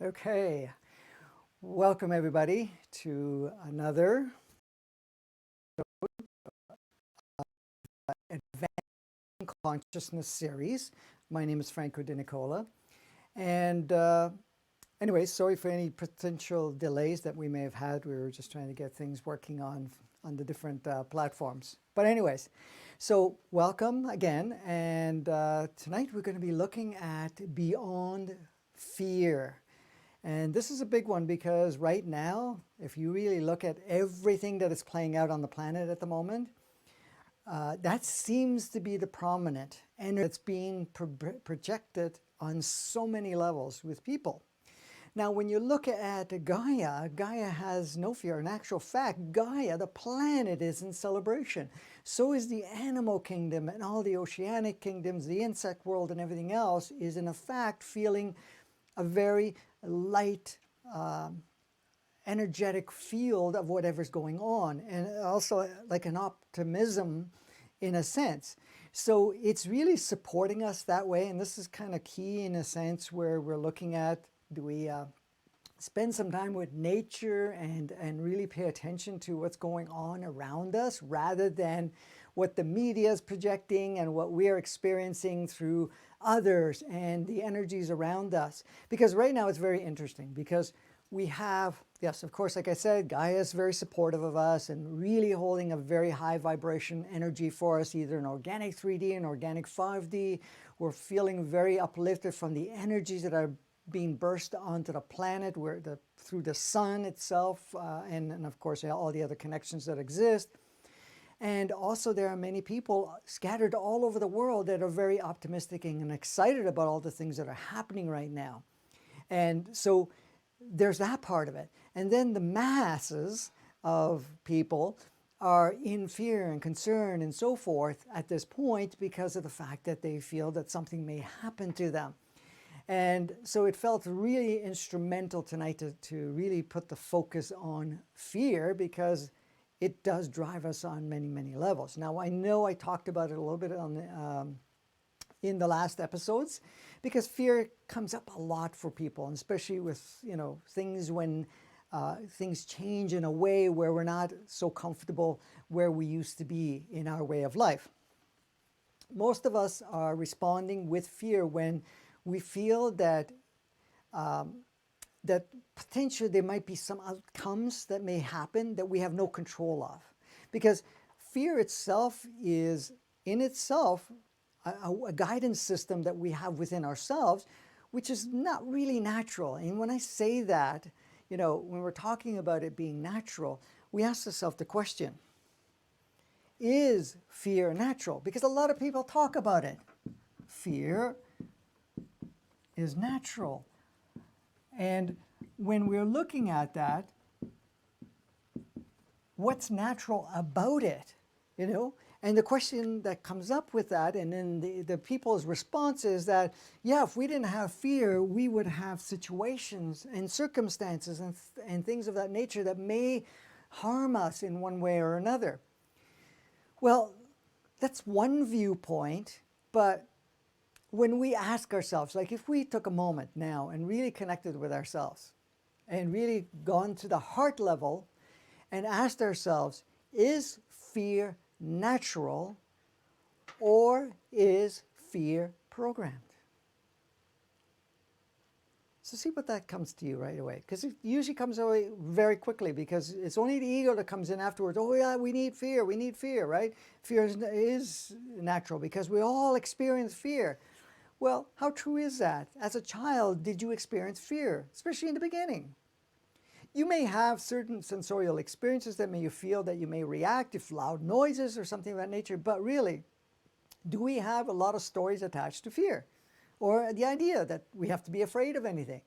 Okay, welcome everybody to another Advancing Consciousness series. My name is Franco De Nicola, and anyway, sorry for any potential delays that we may have had. We were just trying to get things working on the different platforms. But anyways, so welcome again, and tonight we're going to be looking at Beyond Fear. And this is a big one because right now, if you really look at everything that is playing out on the planet at the moment, that seems to be the prominent, and it's being projected on so many levels with people. Now, when you look at Gaia, Gaia has no fear. In actual fact, Gaia, the planet, is in celebration. So is the animal kingdom and all the oceanic kingdoms, the insect world and everything else is in fact feeling a very light, energetic field of whatever's going on, and also like an optimism in a sense. So it's really supporting us that way, and this is kind of key in a sense where we're looking at, do we spend some time with nature and really pay attention to what's going on around us rather than what the media is projecting and what we're experiencing through others and the energies around us. Because right now it's very interesting because we have, yes, of course, like I said, Gaia is very supportive of us and really holding a very high vibration energy for us, either in organic 3D and organic 5D. We're feeling very uplifted from the energies that are being burst onto the planet through the sun itself, and of course all the other connections that exist. And also there are many people scattered all over the world that are very optimistic and excited about all the things that are happening right now. And so there's that part of it. And then the masses of people are in fear and concern and so forth at this point because of the fact that they feel that something may happen to them. And so it felt really instrumental tonight to really put the focus on fear because it does drive us on many, many levels. Now, I know I talked about it a little bit on in the last episodes because fear comes up a lot for people, and especially with, things when things change in a way where we're not so comfortable where we used to be in our way of life. Most of us are responding with fear when we feel that that potentially there might be some outcomes that may happen that we have no control of. Because fear itself is, in itself, a guidance system that we have within ourselves, which is not really natural. And when I say that, when we're talking about it being natural, we ask ourselves the question, is fear natural? Because a lot of people talk about it. Fear is natural. And when we're looking at that, what's natural about it, And the question that comes up with that, and then the people's response is that, yeah, if we didn't have fear, we would have situations and circumstances and things of that nature that may harm us in one way or another. Well, that's one viewpoint, but when we ask ourselves, like if we took a moment now and really connected with ourselves and really gone to the heart level and asked ourselves, is fear natural or is fear programmed? So see what that comes to you right away, because it usually comes away very quickly because it's only the ego that comes in afterwards. Oh yeah, we need fear, right? Fear is natural because we all experience fear. Well, how true is that? As a child, did you experience fear, especially in the beginning? You may have certain sensorial experiences that may you feel that you may react if loud noises or something of that nature, but really, do we have a lot of stories attached to fear? Or the idea that we have to be afraid of anything?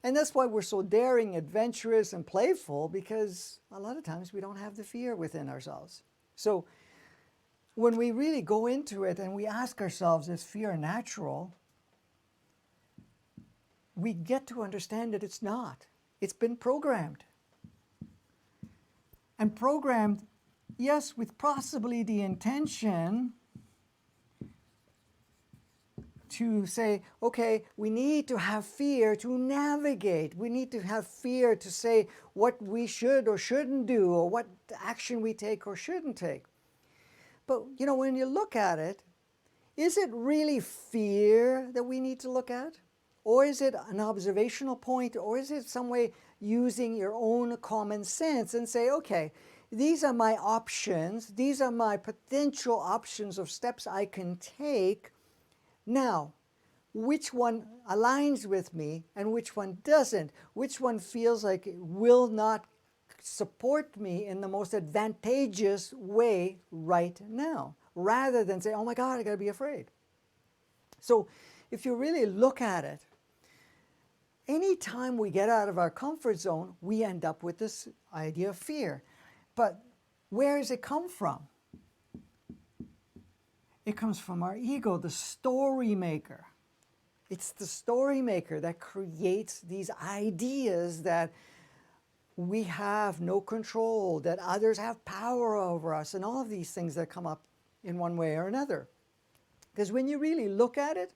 And that's why we're so daring, adventurous, and playful, because a lot of times we don't have the fear within ourselves. So when we really go into it and we ask ourselves, is fear natural? We get to understand that it's not. It's been programmed. and programmed, yes, with possibly the intention to say, okay, we need to have fear to navigate. We need to have fear to say what we should or shouldn't do, or what action we take or shouldn't take. But, you know, when you look at it, is it really fear that we need to look at? Or is it an observational point? Or is it some way using your own common sense and say, okay, these are my options. These are my potential options of steps I can take. Now, which one aligns with me and which one doesn't? Which one feels like it will not support me in the most advantageous way right now, rather than say, oh my God, I got to be afraid. So if you really look at it, anytime we get out of our comfort zone, we end up with this idea of fear. But where does it come from? It comes from our ego, the story maker. It's the story maker that creates these ideas that we have no control, that others have power over us, and all of these things that come up in one way or another. Because when you really look at it,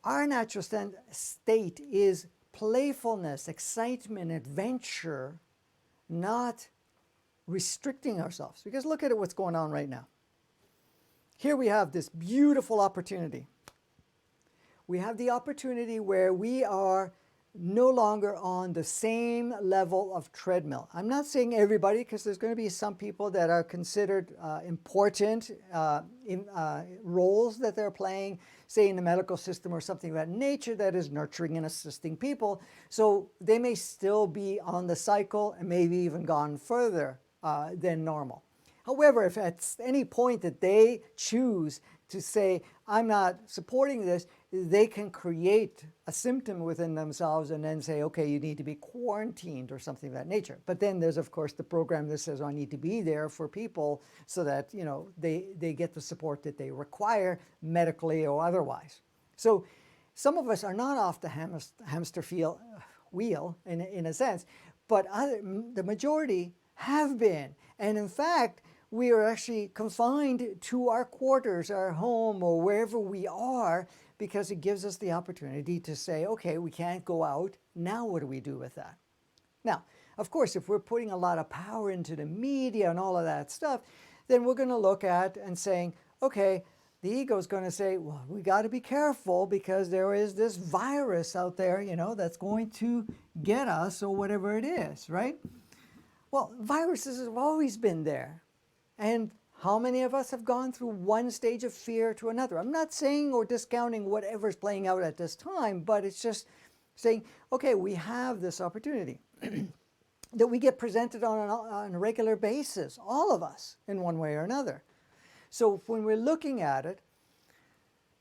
our natural state is playfulness, excitement, adventure, not restricting ourselves. Because look at what's going on right now. Here we have this beautiful opportunity. We have the opportunity where we are no longer on the same level of treadmill. I'm not saying everybody, because there's going to be some people that are considered important in roles that they're playing, say in the medical system or something of that nature, that is nurturing and assisting people. So they may still be on the cycle and maybe even gone further than normal. However, if at any point that they choose to say, I'm not supporting this, they can create a symptom within themselves and then say, okay, you need to be quarantined or something of that nature. But then there's, of course, the program that says, I need to be there for people so that, you know, they get the support that they require medically or otherwise. So some of us are not off the hamster wheel in a sense, but the majority have been. And in fact, we are actually confined to our quarters, our home, or wherever we are, because it gives us the opportunity to say, okay, we can't go out. Now what do we do with that? Now, of course, if we're putting a lot of power into the media and all of that stuff, then we're going to look at and saying, okay, the ego is going to say, well, we got to be careful because there is this virus out there, you know, that's going to get us or whatever it is, right? Well, viruses have always been there. And how many of us have gone through one stage of fear to another? I'm not saying or discounting whatever's playing out at this time, but it's just saying, okay, we have this opportunity that we get presented on a regular basis, all of us, in one way or another. So when we're looking at it,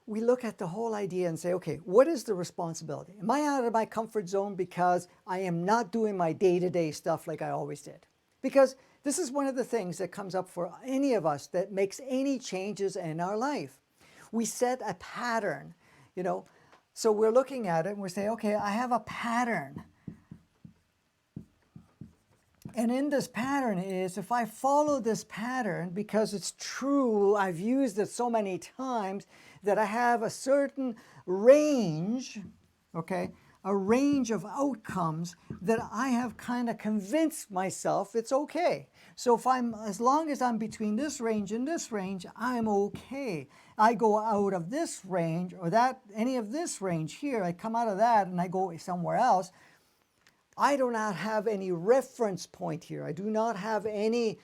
we look at the whole idea and say, okay, what is the responsibility? Am I out of my comfort zone because I am not doing my day-to-day stuff like I always did? Because this is one of the things that comes up for any of us that makes any changes in our life. We set a pattern, you know. So we're looking at it and we're saying, okay, I have a pattern. And in this pattern is, if I follow this pattern, because it's true, I've used it so many times, that I have a certain range, okay, a range of outcomes that I have kind of convinced myself it's okay. So if as long as I'm between this range and this range, I'm okay. I go out of this range or any of this range here, I come out of that and I go somewhere else, I do not have any reference point here. I do not have any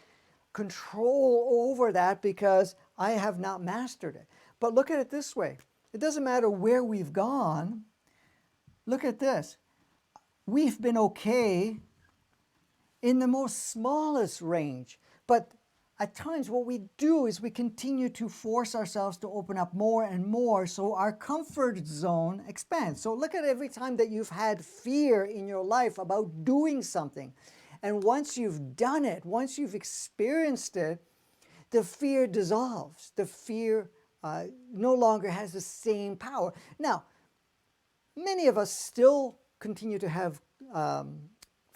control over that because I have not mastered it. But look at it this way. It doesn't matter where we've gone. Look at this. We've been okay in the most smallest range. But at times what we do is we continue to force ourselves to open up more and more so our comfort zone expands. So look at every time that you've had fear in your life about doing something. And once you've done it, once you've experienced it, the fear dissolves. The fear no longer has the same power. Now, many of us still continue to have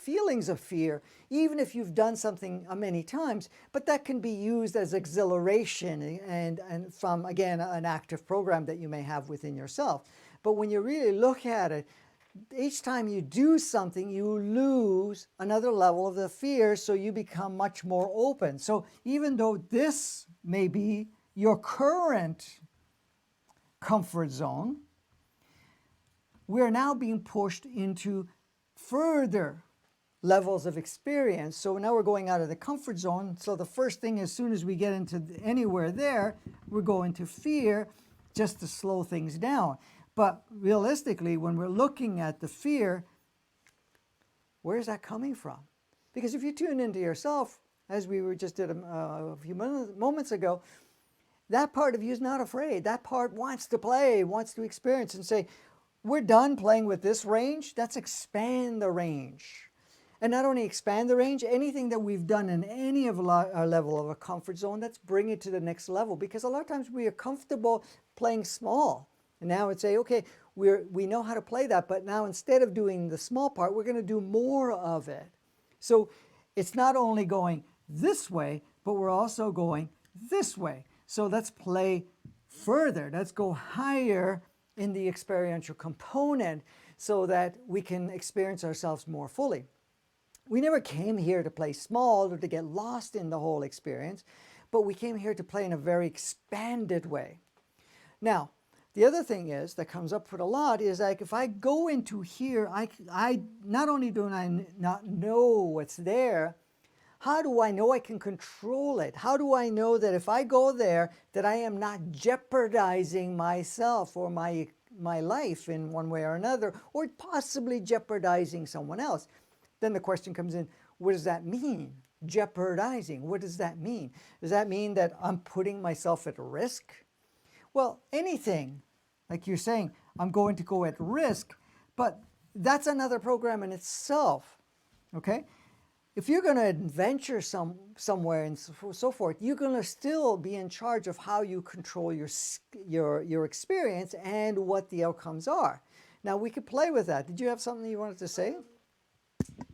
feelings of fear, even if you've done something many times, but that can be used as exhilaration and from, again, an active program that you may have within yourself. But when you really look at it, each time you do something, you lose another level of the fear, so you become much more open. So even though this may be your current comfort zone, we're now being pushed into further levels of experience. So now we're going out of the comfort zone. So the first thing, as soon as we get into anywhere there, we're going to fear, just to slow things down. But realistically, when we're looking at the fear, where's that coming from? Because if you tune into yourself, as we were just did a few moments ago, that part of you is not afraid. That part wants to play, wants to experience, and say, we're done playing with this range. Let's expand the range. And not only expand the range, anything that we've done in any of our level of a comfort zone, let's bring it to the next level. Because a lot of times we are comfortable playing small. And now it's say, okay, we know how to play that, but now instead of doing the small part, we're going to do more of it. So it's not only going this way, but we're also going this way. So let's play further. Let's go higher in the experiential component so that we can experience ourselves more fully. We never came here to play small or to get lost in the whole experience, but we came here to play in a very expanded way. Now, the other thing is that comes up with a lot is like if I go into here, I not only do I not know what's there, how do I know I can control it? How do I know that if I go there, that I am not jeopardizing myself or my life in one way or another, or possibly jeopardizing someone else? Then the question comes in, what does that mean? Jeopardizing, what does that mean? Does that mean that I'm putting myself at risk? Well, anything, like you're saying, I'm going to go at risk, but that's another program in itself, okay? If you're going to adventure somewhere and so forth, you're going to still be in charge of how you control your experience and what the outcomes are. Now, we could play with that. Did you have something you wanted to say?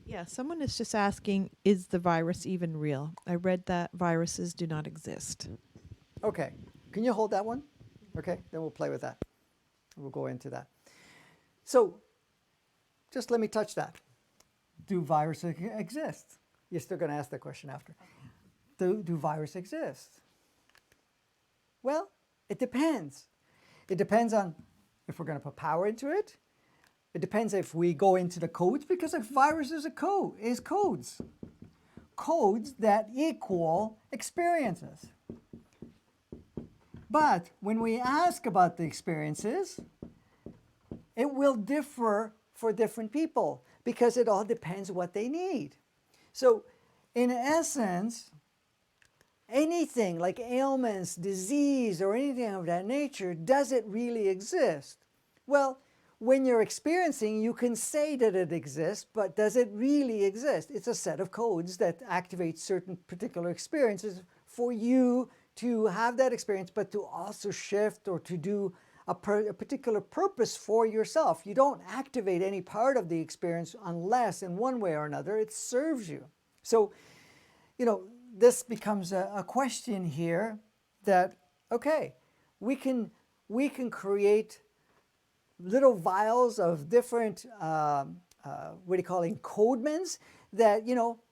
Yeah, someone is just asking, is the virus even real? I read that viruses do not exist. Okay. Can you hold that one? Okay, then we'll play with that. We'll go into that. So, just let me touch that. Do viruses exist? You're still going to ask that question after. Do viruses exist? Well, it depends. It depends on if we're going to put power into it. It depends if we go into the codes, because a virus is codes. Codes that equal experiences. But when we ask about the experiences, it will differ for different people because it all depends what they need. So in essence, anything like ailments, disease, or anything of that nature, does it really exist? Well, when you're experiencing, you can say that it exists, but does it really exist? It's a set of codes that activate certain particular experiences for you to have that experience, but to also shift or to do a particular purpose for yourself. You don't activate any part of the experience unless in one way or another it serves you. So, this becomes a question here that, okay, we can create little vials of different, encodements that,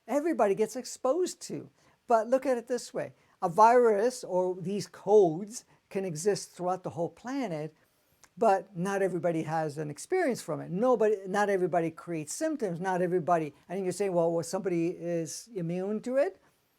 everybody gets exposed to. But look at it this way. A virus or these codes can exist throughout the whole planet, but not everybody has an experience from it. Not everybody creates symptoms. Not everybody, and you're saying, well, somebody is immune to it.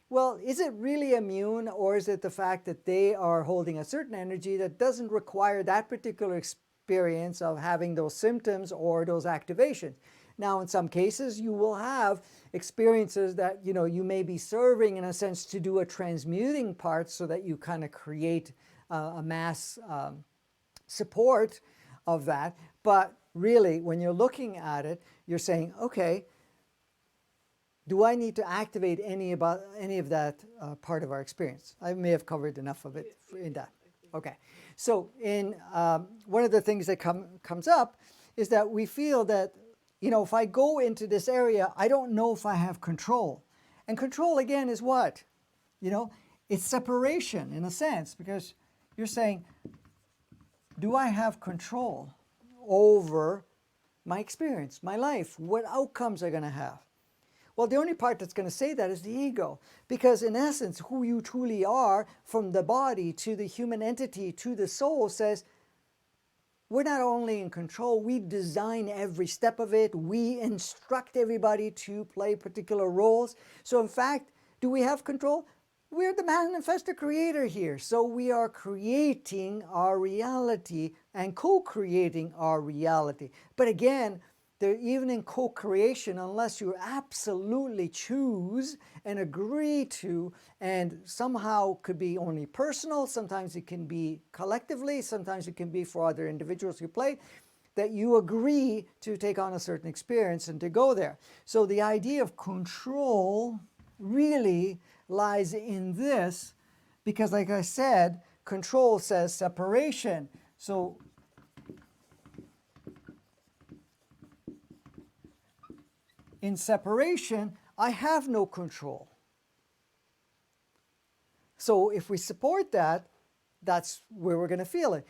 Well, is it really immune, or is it the fact that they are holding a certain energy that doesn't require that particular experience of having those symptoms or those activations? Now, in some cases, you will have experiences that, you may be serving in a sense to do a transmuting part so that you kind of create a mass support of that. But really, when you're looking at it, you're saying, okay, do I need to activate any of that part of our experience? I may have covered enough of it in that. Okay. So in one of the things that comes up is that we feel that, if I go into this area, I don't know if I have control. And control, again, is what? It's separation in a sense, because you're saying, do I have control over my experience, my life? What outcomes are going to have? Well, the only part that's going to say that is the ego, because in essence, who you truly are, from the body to the human entity to the soul, says, we're not only in control, we design every step of it. We instruct everybody to play particular roles. So in fact, do we have control? We're the manifestor creator here. So we are creating our reality and co-creating our reality. But again, even in co-creation, unless you absolutely choose and agree to, and somehow could be only personal, sometimes it can be collectively, sometimes it can be for other individuals who play, that you agree to take on a certain experience and to go there. So the idea of control really lies in this, because like I said, control says separation. So in separation, I have no control. So if we support that, that's where we're going to feel it.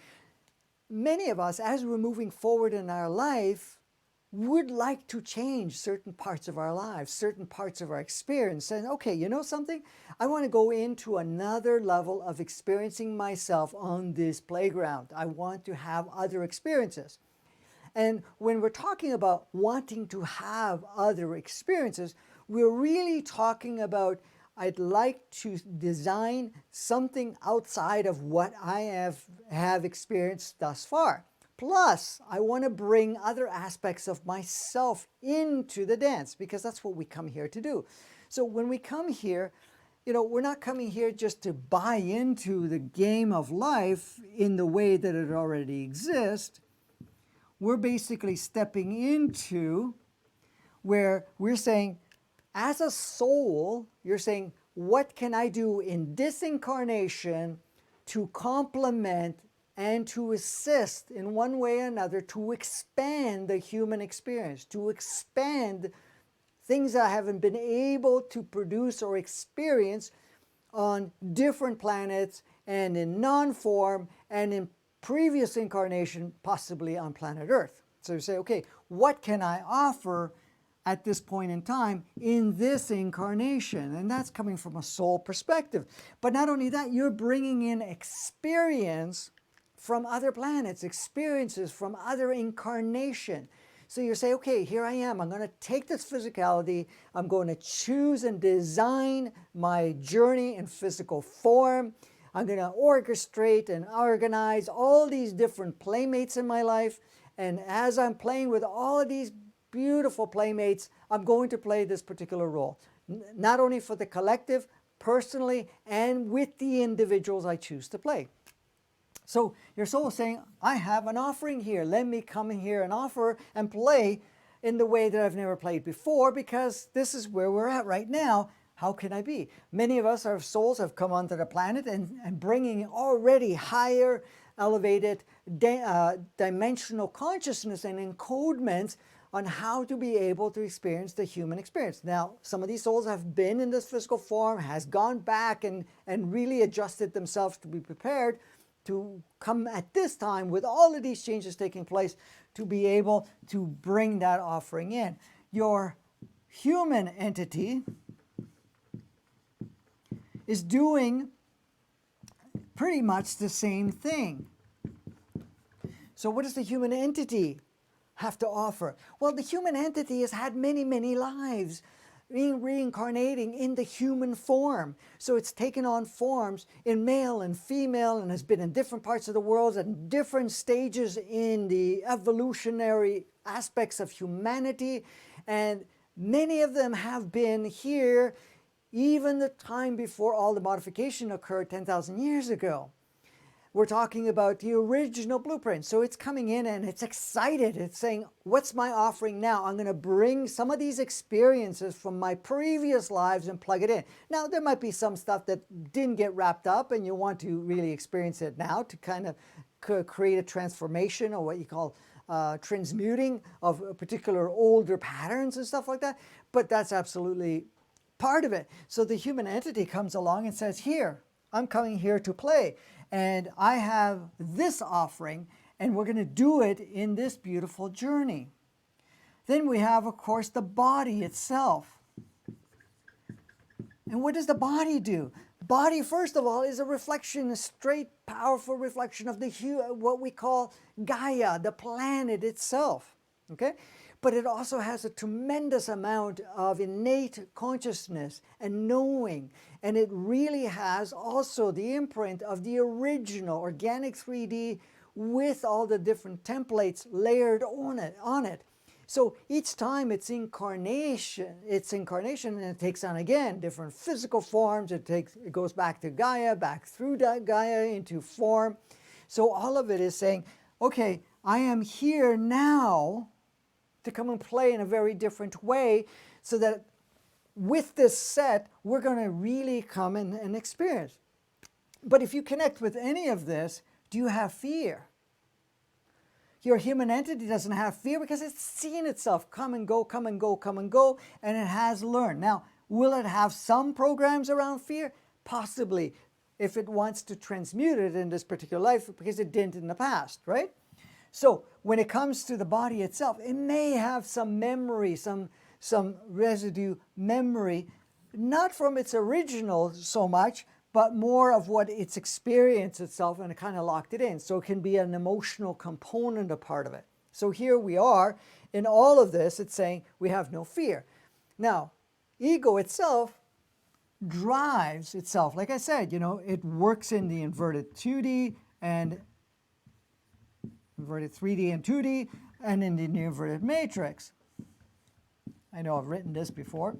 Many of us, as we're moving forward in our life, would like to change certain parts of our lives, certain parts of our experience, saying, okay, you know something? I want to go into another level of experiencing myself on this playground. I want to have other experiences. And when we're talking about wanting to have other experiences, we're really talking about, I'd like to design something outside of what I have experienced thus far. Plus, I want to bring other aspects of myself into the dance, because that's what we come here to do. So when we come here, we're not coming here just to buy into the game of life in the way that it already exists. We're basically stepping into where we're saying, as a soul, you're saying, what can I do in this incarnation to complement and to assist in one way or another to expand the human experience, to expand things I haven't been able to produce or experience on different planets and in non-form and in previous incarnation, possibly on planet Earth. So you say, okay, what can I offer at this point in time in this incarnation? And that's coming from a soul perspective. But not only that, you're bringing in experience from other planets, experiences from other incarnation. So you say, okay, here I am. I'm going to take this physicality. I'm going to choose and design my journey in physical form. I'm going to orchestrate and organize all these different playmates in my life. And as I'm playing with all of these beautiful playmates, I'm going to play this particular role. Not only for the collective, personally, and with the individuals I choose to play. So your soul is saying, I have an offering here. Let me come in here and offer and play in the way that I've never played before, because this is where we're at right now. How can I be? Many of us, our souls, have come onto the planet and bringing already higher, elevated dimensional consciousness and encodements on how to be able to experience the human experience. Now, some of these souls have been in this physical form, has gone back and really adjusted themselves to be prepared to come at this time with all of these changes taking place to be able to bring that offering in. Your human entity is doing pretty much the same thing. So what does the human entity have to offer? Well, the human entity has had many, many lives, reincarnating in the human form. So it's taken on forms in male and female and has been in different parts of the world and different stages in the evolutionary aspects of humanity. And many of them have been here even the time before all the modification occurred 10,000 years ago. We're talking about the original blueprint. So it's coming in and it's excited. It's saying, what's my offering now? I'm going to bring some of these experiences from my previous lives and plug it in. Now, there might be some stuff that didn't get wrapped up and you want to really experience it now to kind of create a transformation, or what you call transmuting of particular older patterns and stuff like that. But that's absolutely part of it. So the human entity comes along and says, here, I'm coming here to play, and I have this offering, and we're going to do it in this beautiful journey. Then we have, of course, the body itself. And what does the body do? Body, first of all, is a reflection, a straight, powerful reflection of what we call Gaia, the planet itself. Okay? But it also has a tremendous amount of innate consciousness and knowing. And it really has also the imprint of the original organic 3D with all the different templates layered on it. So each time it's incarnation, and it takes on again different physical forms. It goes back to Gaia, back through Gaia into form. So all of it is saying, okay, I am here now to come and play in a very different way, so that with this set, we're going to really come and experience. But if you connect with any of this, do you have fear? Your human entity doesn't have fear because it's seen itself come and go, come and go, come and go, and it has learned. Now, will it have some programs around fear? Possibly, if it wants to transmute it in this particular life, because it didn't in the past, right? So when it comes to the body itself, it may have some memory, some residue memory, not from its original so much, but more of what it's experienced itself, and it kind of locked it in. So it can be an emotional component, a part of it. So here we are, in all of this, it's saying we have no fear. Now, ego itself drives itself. Like I said, it works in the inverted 2D and inverted 3D and 2D, and in the inverted matrix. I know I've written this before.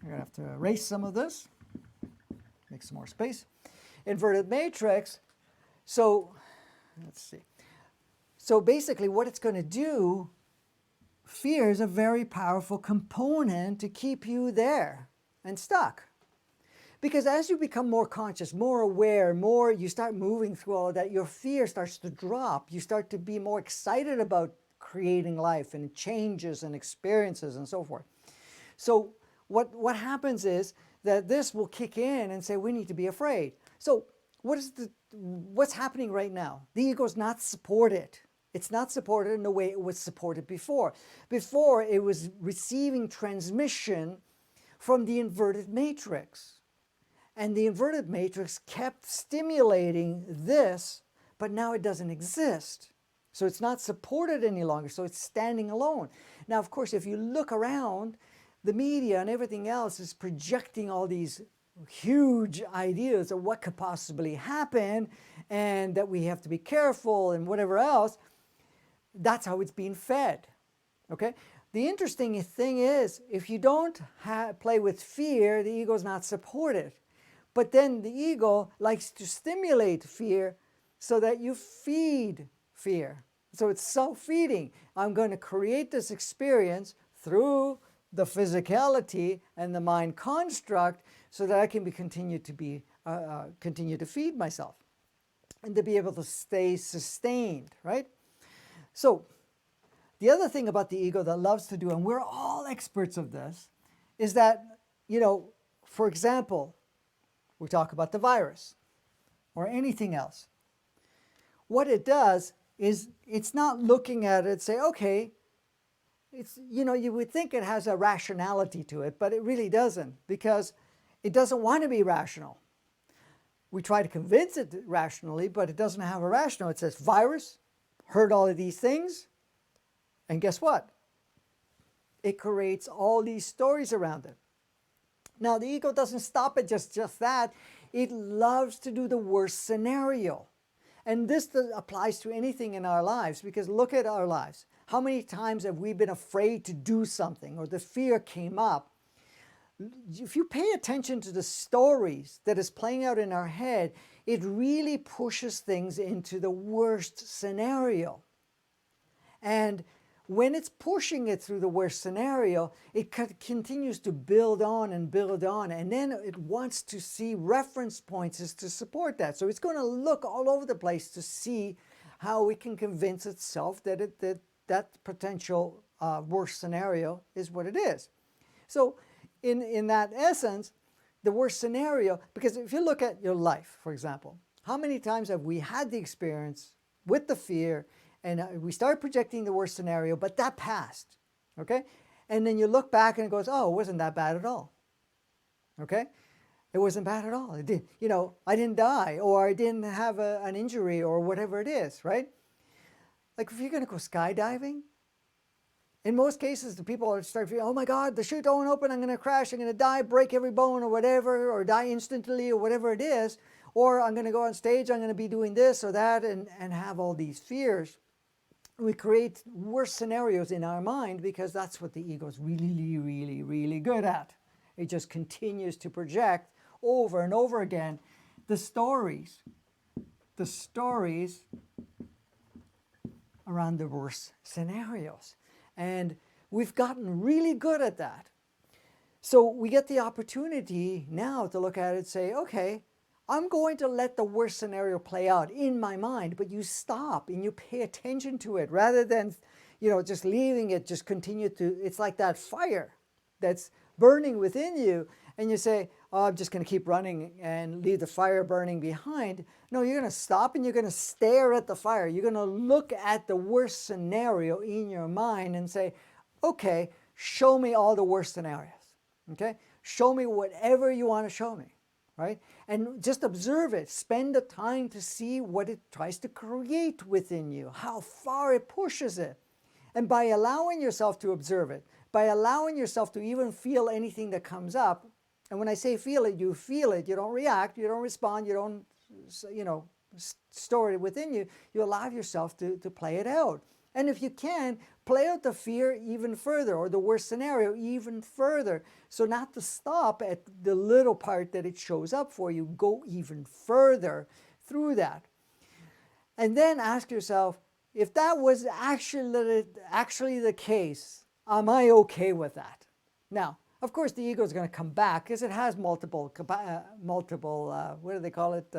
I'm going to have to erase some of this, make some more space. Inverted matrix, so let's see. So basically what it's going to do, fear is a very powerful component to keep you there and stuck. Because as you become more conscious, more aware, more you start moving through all of that, your fear starts to drop. You start to be more excited about creating life and changes and experiences and so forth. So what happens is that this will kick in and say, we need to be afraid. So what's happening right now? The ego is not supported. It's not supported in the way it was supported before. Before, it was receiving transmission from the inverted matrix. And the inverted matrix kept stimulating this, but now it doesn't exist. So it's not supported any longer, so it's standing alone. Now, of course, if you look around, the media and everything else is projecting all these huge ideas of what could possibly happen, and that we have to be careful and whatever else. That's how it's being fed, okay? The interesting thing is, if you don't play with fear, the ego is not supported. But then the ego likes to stimulate fear so that you feed fear. So it's self-feeding. I'm going to create this experience through the physicality and the mind construct so that I can continue to feed myself and to be able to stay sustained, right? So the other thing about the ego that loves to do, and we're all experts of this, is that, for example, we talk about the virus or anything else. What it does is it's not looking at it and say, okay, it's, you would think it has a rationality to it, but it really doesn't, because it doesn't want to be rational. We try to convince it rationally, but it doesn't have a rational. It says virus, heard all of these things, and guess what? It creates all these stories around it. Now, the ego doesn't stop at just that. It loves to do the worst scenario. And this applies to anything in our lives, because look at our lives. How many times have we been afraid to do something, or the fear came up? If you pay attention to the stories that is playing out in our head, it really pushes things into the worst scenario. And when it's pushing it through the worst scenario, it continues to build on, and then it wants to see reference points as to support that. So it's going to look all over the place to see how it can convince itself that that potential worst scenario is what it is. So in that essence, the worst scenario, because if you look at your life, for example, how many times have we had the experience with the fear, and we start projecting the worst scenario, but that passed, okay? And then you look back and it goes, oh, it wasn't that bad at all, okay? It wasn't bad at all. It did, I didn't die, or I didn't have an injury, or whatever it is, right? Like if you're going to go skydiving, in most cases, the people start feeling, oh my God, the chute don't open, I'm going to crash, I'm going to die, break every bone or whatever, or die instantly or whatever it is, or I'm going to go on stage, I'm going to be doing this or that, and have all these fears. We create worse scenarios in our mind because that's what the ego is really, really, really good at. It just continues to project over and over again the stories around the worst scenarios. And we've gotten really good at that. So we get the opportunity now to look at it and say, okay, I'm going to let the worst scenario play out in my mind, but you stop and you pay attention to it rather than, just leaving it, just continue to, it's like that fire that's burning within you, and you say, oh, I'm just going to keep running and leave the fire burning behind. No, you're going to stop and you're going to stare at the fire. You're going to look at the worst scenario in your mind and say, okay, show me all the worst scenarios. Okay? Show me whatever you want to show me. Right? And just observe it. Spend the time to see what it tries to create within you, how far it pushes it. And by allowing yourself to observe it, by allowing yourself to even feel anything that comes up, and when I say feel it, you don't react, you don't respond, you don't, store it within you, you allow yourself to play it out. And if you can, play out the fear even further, or the worst scenario even further. So not to stop at the little part that it shows up for you, go even further through that. And then ask yourself, if that was actually the case, am I okay with that? Now, of course, the ego is going to come back because it has multiple, what do they call it?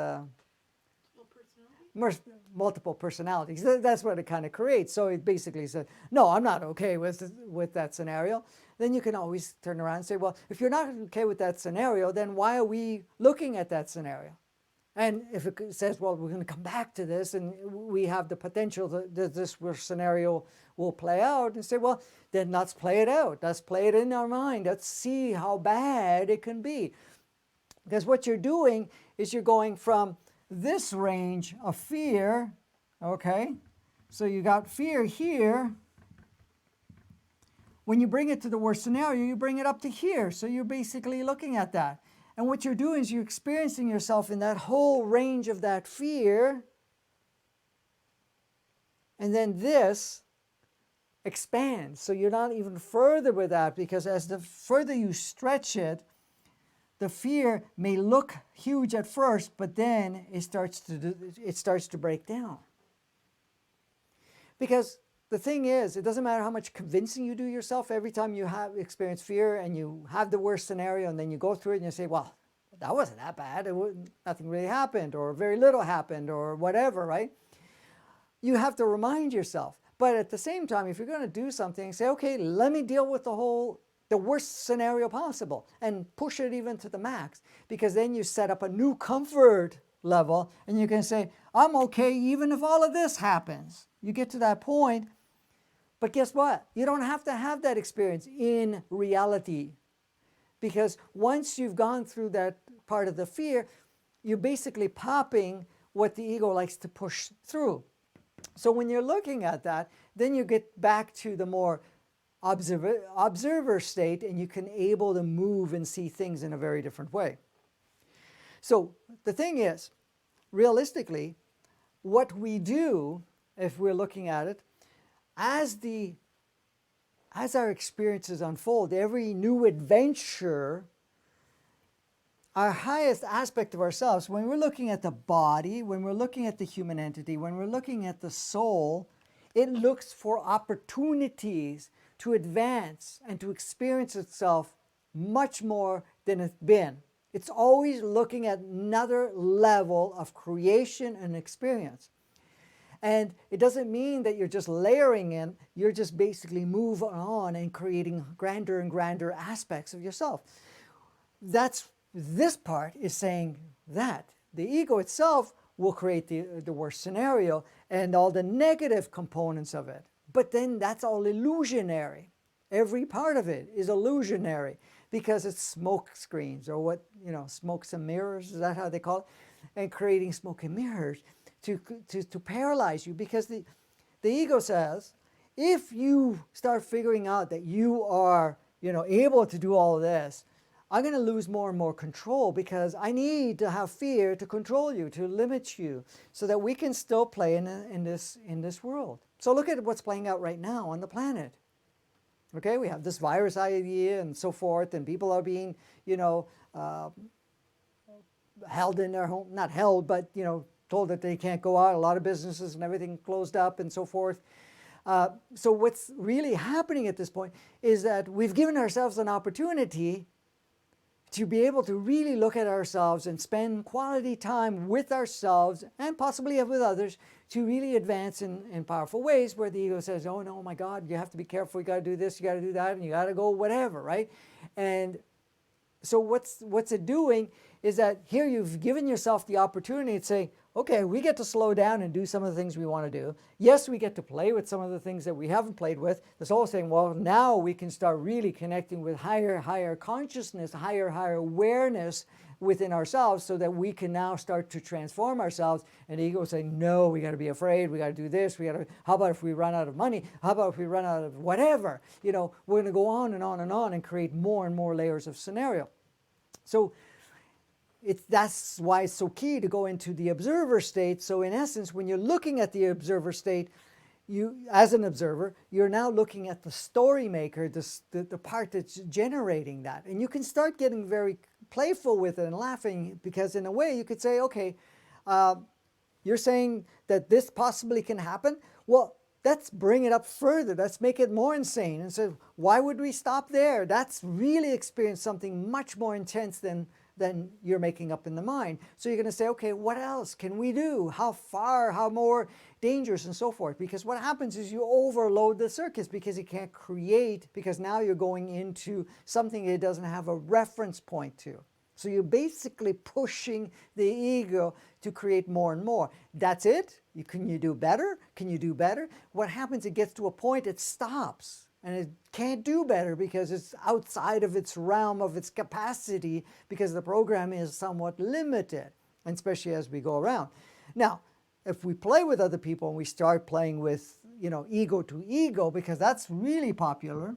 Multiple personalities. That's what it kind of creates. So it basically says, no, I'm not okay with that scenario. Then you can always turn around and say, well, if you're not okay with that scenario, then why are we looking at that scenario? And if it says, well, we're going to come back to this and we have the potential that this scenario will play out, and say, well, then let's play it out. Let's play it in our mind. Let's see how bad it can be. Because what you're doing is you're going from this range of fear, okay? So you got fear here. When you bring it to the worst scenario, you bring it up to here. So you're basically looking at that. And what you're doing is you're experiencing yourself in that whole range of that fear. And then this expands. So you're not even further with that, because as the further you stretch it, the fear may look huge at first, but then it starts to break down. Because the thing is, it doesn't matter how much convincing you do yourself. Every time you have experienced fear and you have the worst scenario, and then you go through it and you say, well, that wasn't that bad. Nothing really happened, or very little happened, or whatever, right? You have to remind yourself. But at the same time, if you're going to do something, say, okay, let me deal with the worst scenario possible, and push it even to the max, because then you set up a new comfort level, and you can say, I'm okay even if all of this happens. You get to that point, but guess what? You don't have to have that experience in reality, because once you've gone through that part of the fear, you're basically popping what the ego likes to push through. So when you're looking at that, then you get back to the more observer state, and you can able to move and see things in a very different way. So the thing is, realistically, what we do, if we're looking at it, as our experiences unfold, every new adventure, our highest aspect of ourselves, when we're looking at the body, when we're looking at the human entity, when we're looking at the soul, It looks for opportunities to advance and to experience itself much more than it's been. It's always looking at another level of creation and experience. And it doesn't mean that you're just layering in, you're just basically moving on and creating grander and grander aspects of yourself. This part is saying that the ego itself will create the worst scenario and all the negative components of it. But then that's all illusionary. Every part of it is illusionary because it's smoke screens, or smokes and mirrors, is that how they call it? And creating smoke and mirrors to paralyze you, because the ego says, if you start figuring out that you are able to do all of this, I'm going to lose more and more control, because I need to have fear to control you, to limit you, so that we can still play in this world. So look at what's playing out right now on the planet. Okay, we have this virus idea and so forth, and people are being, held in their home, not held, but, told that they can't go out. A lot of businesses and everything closed up and so forth. So what's really happening at this point is that we've given ourselves an opportunity to be able to really look at ourselves and spend quality time with ourselves and possibly with others to really advance in powerful ways, where the ego says, oh no, my God, you have to be careful, you got to do this, you got to do that, and you got to go whatever, right? And so what's it doing is that here you've given yourself the opportunity to say, okay, we get to slow down and do some of the things we want to do. Yes, we get to play with some of the things that we haven't played with. It's all saying, well, now we can start really connecting with higher consciousness, higher awareness within ourselves, so that we can now start to transform ourselves. And the ego is saying, no, we got to be afraid, we got to do this, how about if we run out of money? How about if we run out of whatever? We're going to go on and on and on and create more and more layers of scenario. So that's why it's so key to go into the observer state. So in essence, when you're looking at the observer state, you, as an observer, you're now looking at the story maker, the part that's generating that. And you can start getting very playful with it and laughing, because in a way you could say, okay, you're saying that this possibly can happen. Well, let's bring it up further. Let's make it more insane. And so why would we stop there? That's really experienced something much more intense than you're making up in the mind. So you're going to say, okay, what else can we do? How far, how more dangerous, and so forth. Because what happens is you overload the circuits, because you can't create, because now you're going into something it doesn't have a reference point to. So you're basically pushing the ego to create more and more. That's it? Can you do better? Can you do better? What happens, it gets to a point, it stops. And it can't do better because it's outside of its realm of its capacity, because the program is somewhat limited, and especially as we go around. Now, if we play with other people and we start playing with, ego to ego, because that's really popular,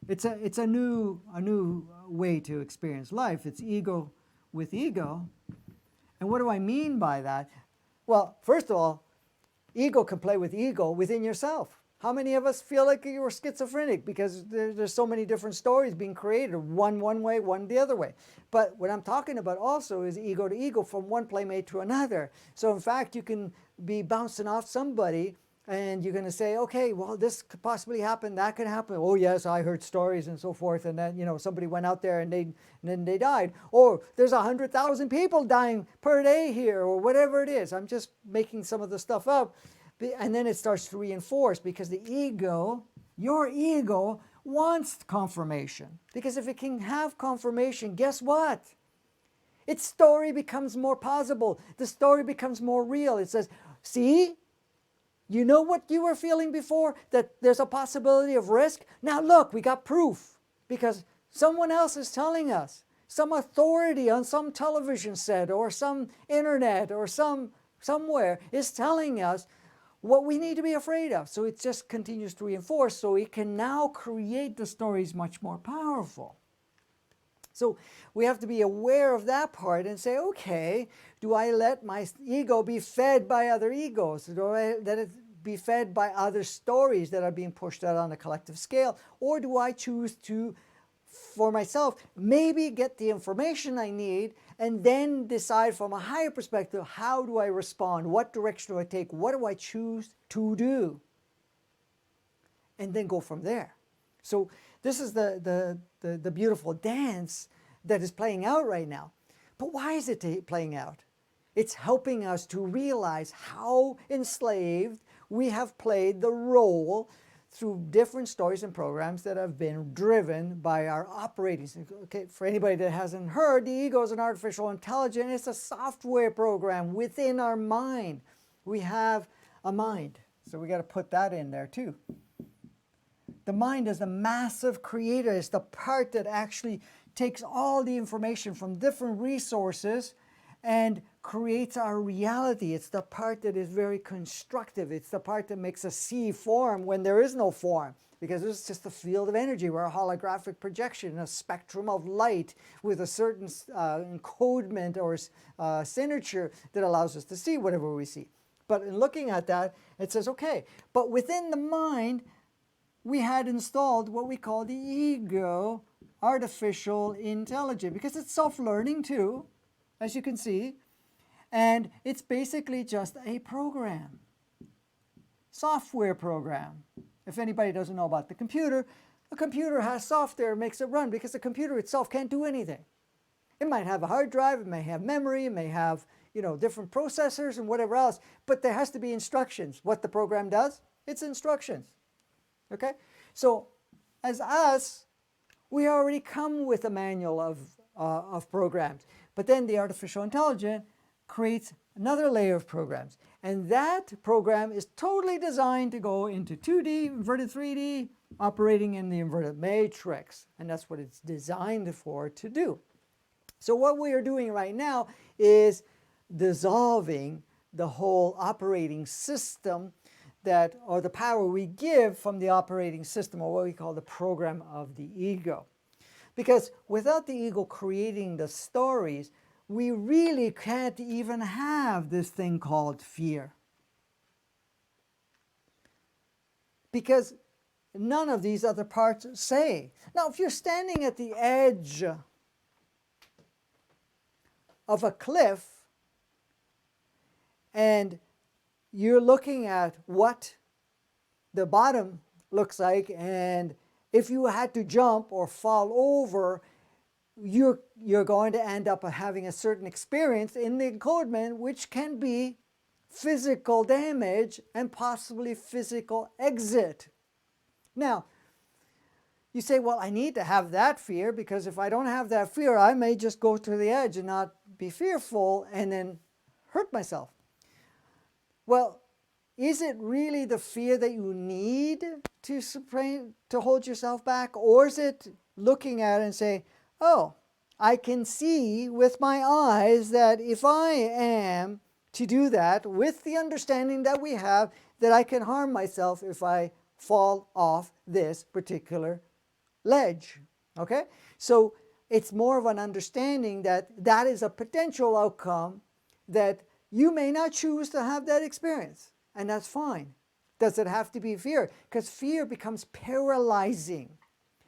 it's a new way to experience life. It's ego with ego. And what do I mean by that? Well, first of all, ego can play with ego within yourself. How many of us feel like you were schizophrenic because there's so many different stories being created, one way, one the other way? But what I'm talking about also is ego to ego, from one playmate to another. So in fact, you can be bouncing off somebody and you're going to say, okay, well, this could possibly happen, that could happen. Oh yes, I heard stories and so forth, and then somebody went out there and then they died. Or there's 100,000 people dying per day here, or whatever it is. I'm just making some of the stuff up. And then it starts to reinforce, because the ego, your ego, wants confirmation. Because if it can have confirmation, guess what? Its story becomes more plausible. The story becomes more real. It says, see, you know what you were feeling before? That there's a possibility of risk? Now look, we got proof. Because someone else is telling us. Some authority on some television set, or some internet, or somewhere is telling us what we need to be afraid of. So it just continues to reinforce, so it can now create the stories much more powerful. So we have to be aware of that part and say, okay, do I let my ego be fed by other egos? Do I let it be fed by other stories that are being pushed out on a collective scale? Or do I choose to, for myself, maybe get the information I need and then decide from a higher perspective, how do I respond? What direction do I take? What do I choose to do? and then go from there. So this is the beautiful dance that is playing out right now. But why is it playing out? It's helping us to realize how enslaved we have played the role through different stories and programs that have been driven by our operating system. Okay, for anybody that hasn't heard, the ego is an artificial intelligence. It's a software program within our mind. We have a mind, so we got to put that in there too. The mind is the massive creator. It's the part that actually takes all the information from different resources and creates our reality. It's the part that is very constructive. It's the part that makes us see form when there is no form, because it's just a field of energy. We're a holographic projection, a spectrum of light with a certain encodement or signature that allows us to see whatever we see. But in looking at that, it says, okay, but within the mind, we had installed what we call the ego, artificial intelligence, because it's self-learning too, as you can see, and it's basically just a program, software program. If anybody doesn't know about the computer, a computer has software that makes it run, because the computer itself can't do anything. It might have a hard drive, it may have memory, it may have, different processors and whatever else, but there has to be instructions. What the program does, it's instructions. Okay? So as us, we already come with a manual of programs. But then the artificial intelligence creates another layer of programs. And that program is totally designed to go into 2D, inverted 3D, operating in the inverted matrix. And that's what it's designed for to do. So what we are doing right now is dissolving the whole operating system or the power we give from the operating system, or what we call the program of the ego. Because without the ego creating the stories, we really can't even have this thing called fear. Because none of these other parts say. Now, if you're standing at the edge of a cliff and you're looking at what the bottom looks like, and if you had to jump or fall over, you're going to end up having a certain experience in the encodement, which can be physical damage and possibly physical exit. Now, you say, well, I need to have that fear, because if I don't have that fear, I may just go to the edge and not be fearful and then hurt myself. Well, is it really the fear that you need to hold yourself back? Or is it looking at it and saying, oh, I can see with my eyes that if I am to do that, with the understanding that we have, that I can harm myself if I fall off this particular ledge. Okay? So it's more of an understanding that that is a potential outcome, that you may not choose to have that experience, and that's fine. Does it have to be fear? Because fear becomes paralyzing.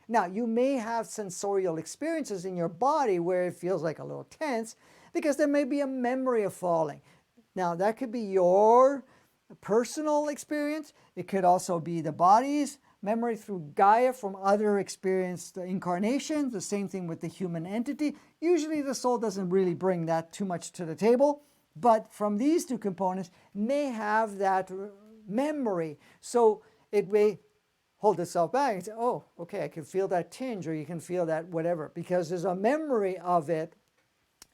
Now, you may have sensorial experiences in your body where it feels like a little tense, because there may be a memory of falling. Now, that could be your personal experience. It could also be the body's memory through Gaia from other experienced incarnations. The same thing with the human entity. Usually the soul doesn't really bring that too much to the table, but from these two components may have that memory. So it may hold itself back and say, oh, okay, I can feel that tinge, or you can feel that whatever, because there's a memory of it,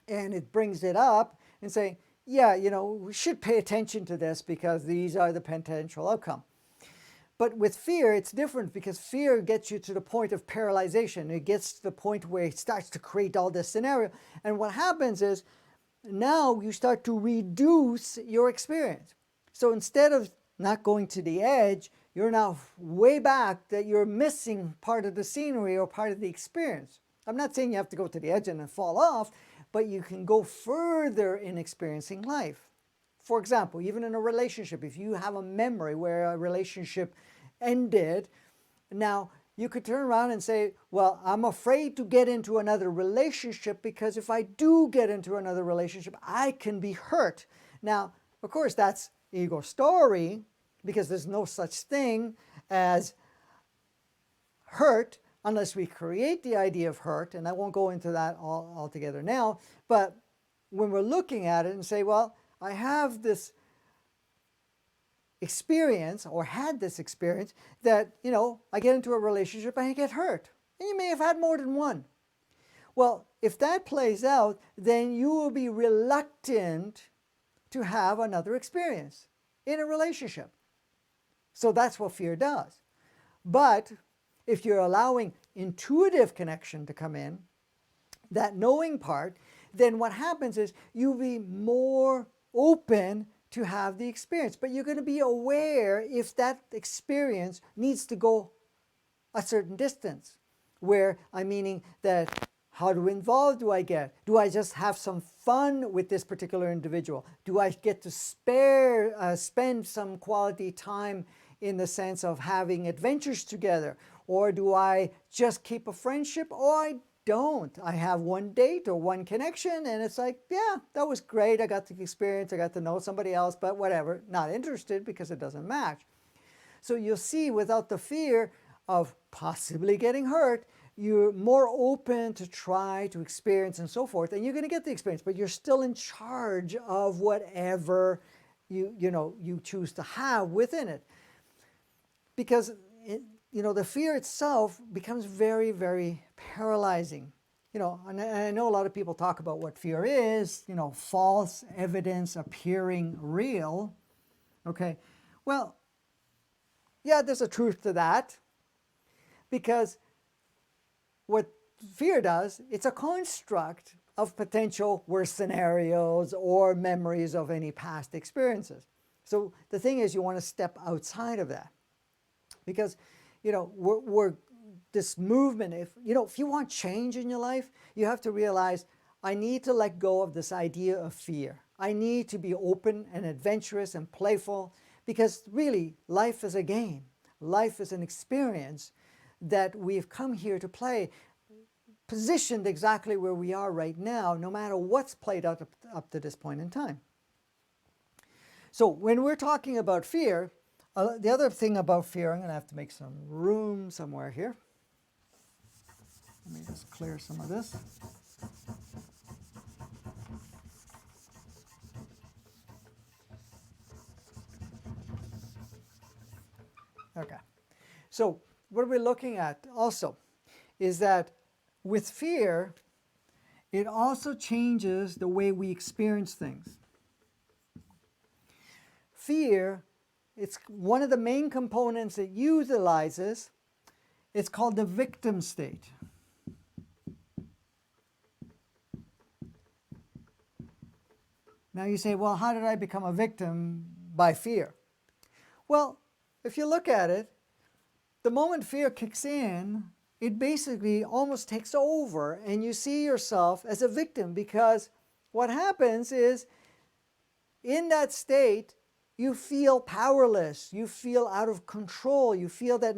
and it brings it up and say, yeah, we should pay attention to this because these are the potential outcome. But with fear, it's different, because fear gets you to the point of paralyzation. It gets to the point where it starts to create all this scenario. And what happens is, now you start to reduce your experience. So instead of not going to the edge, you're now way back, that you're missing part of the scenery or part of the experience. I'm not saying you have to go to the edge and then fall off, but you can go further in experiencing life. For example, even in a relationship, if you have a memory where a relationship ended, now you could turn around and say, well, I'm afraid to get into another relationship, because if I do get into another relationship, I can be hurt. Now, of course, that's ego story, because there's no such thing as hurt unless we create the idea of hurt, and I won't go into that altogether now, but when we're looking at it and say, well, I have this experience or had this experience that, I get into a relationship and I get hurt. And you may have had more than one. Well, if that plays out, then you will be reluctant to have another experience in a relationship. So that's what fear does. But if you're allowing intuitive connection to come in, that knowing part, then what happens is you'll be more open to have the experience. But you're going to be aware if that experience needs to go a certain distance. Where I'm meaning that how involved do I get? Do I just have some fun with this particular individual? Do I get to spend some quality time in the sense of having adventures together? Or do I just keep a friendship? Or I don't. I have one date or one connection and it's like, yeah, that was great. I got the experience. I got to know somebody else, but whatever. Not interested because it doesn't match. So you'll see without the fear of possibly getting hurt, you're more open to try to experience and so forth, and you're going to get the experience, but you're still in charge of whatever you choose to have within it. Because the fear itself becomes very, very paralyzing. And I know a lot of people talk about what fear is, false evidence appearing real. Okay, well, yeah, there's a truth to that. Because what fear does, it's a construct of potential worst scenarios or memories of any past experiences. So the thing is, you want to step outside of that. Because, we're this movement, if you want change in your life, you have to realize, I need to let go of this idea of fear. I need to be open and adventurous and playful, because really, life is a game. Life is an experience that we've come here to play, positioned exactly where we are right now, no matter what's played out up to this point in time. So when we're talking about fear, the other thing about fear, I'm going to have to make some room somewhere here. Let me just clear some of this. Okay. So what we're looking at also is that with fear, it also changes the way we experience things. Fear, it's one of the main components it utilizes. It's called the victim state. Now you say, well, how did I become a victim by fear? Well, if you look at it, the moment fear kicks in, it basically almost takes over and you see yourself as a victim, because what happens is in that state, you feel powerless, you feel out of control, you feel that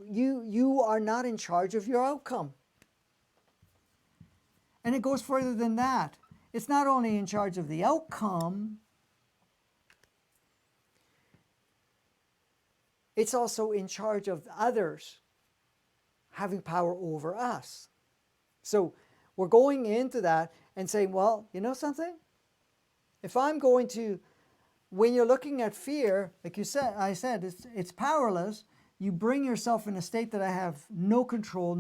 you are not in charge of your outcome. And it goes further than that. It's not only in charge of the outcome, it's also in charge of others having power over us. So we're going into that and saying, well, you know something? If I'm going to, when you're looking at fear, like I said, it's powerless. You bring yourself in a state that I have no control,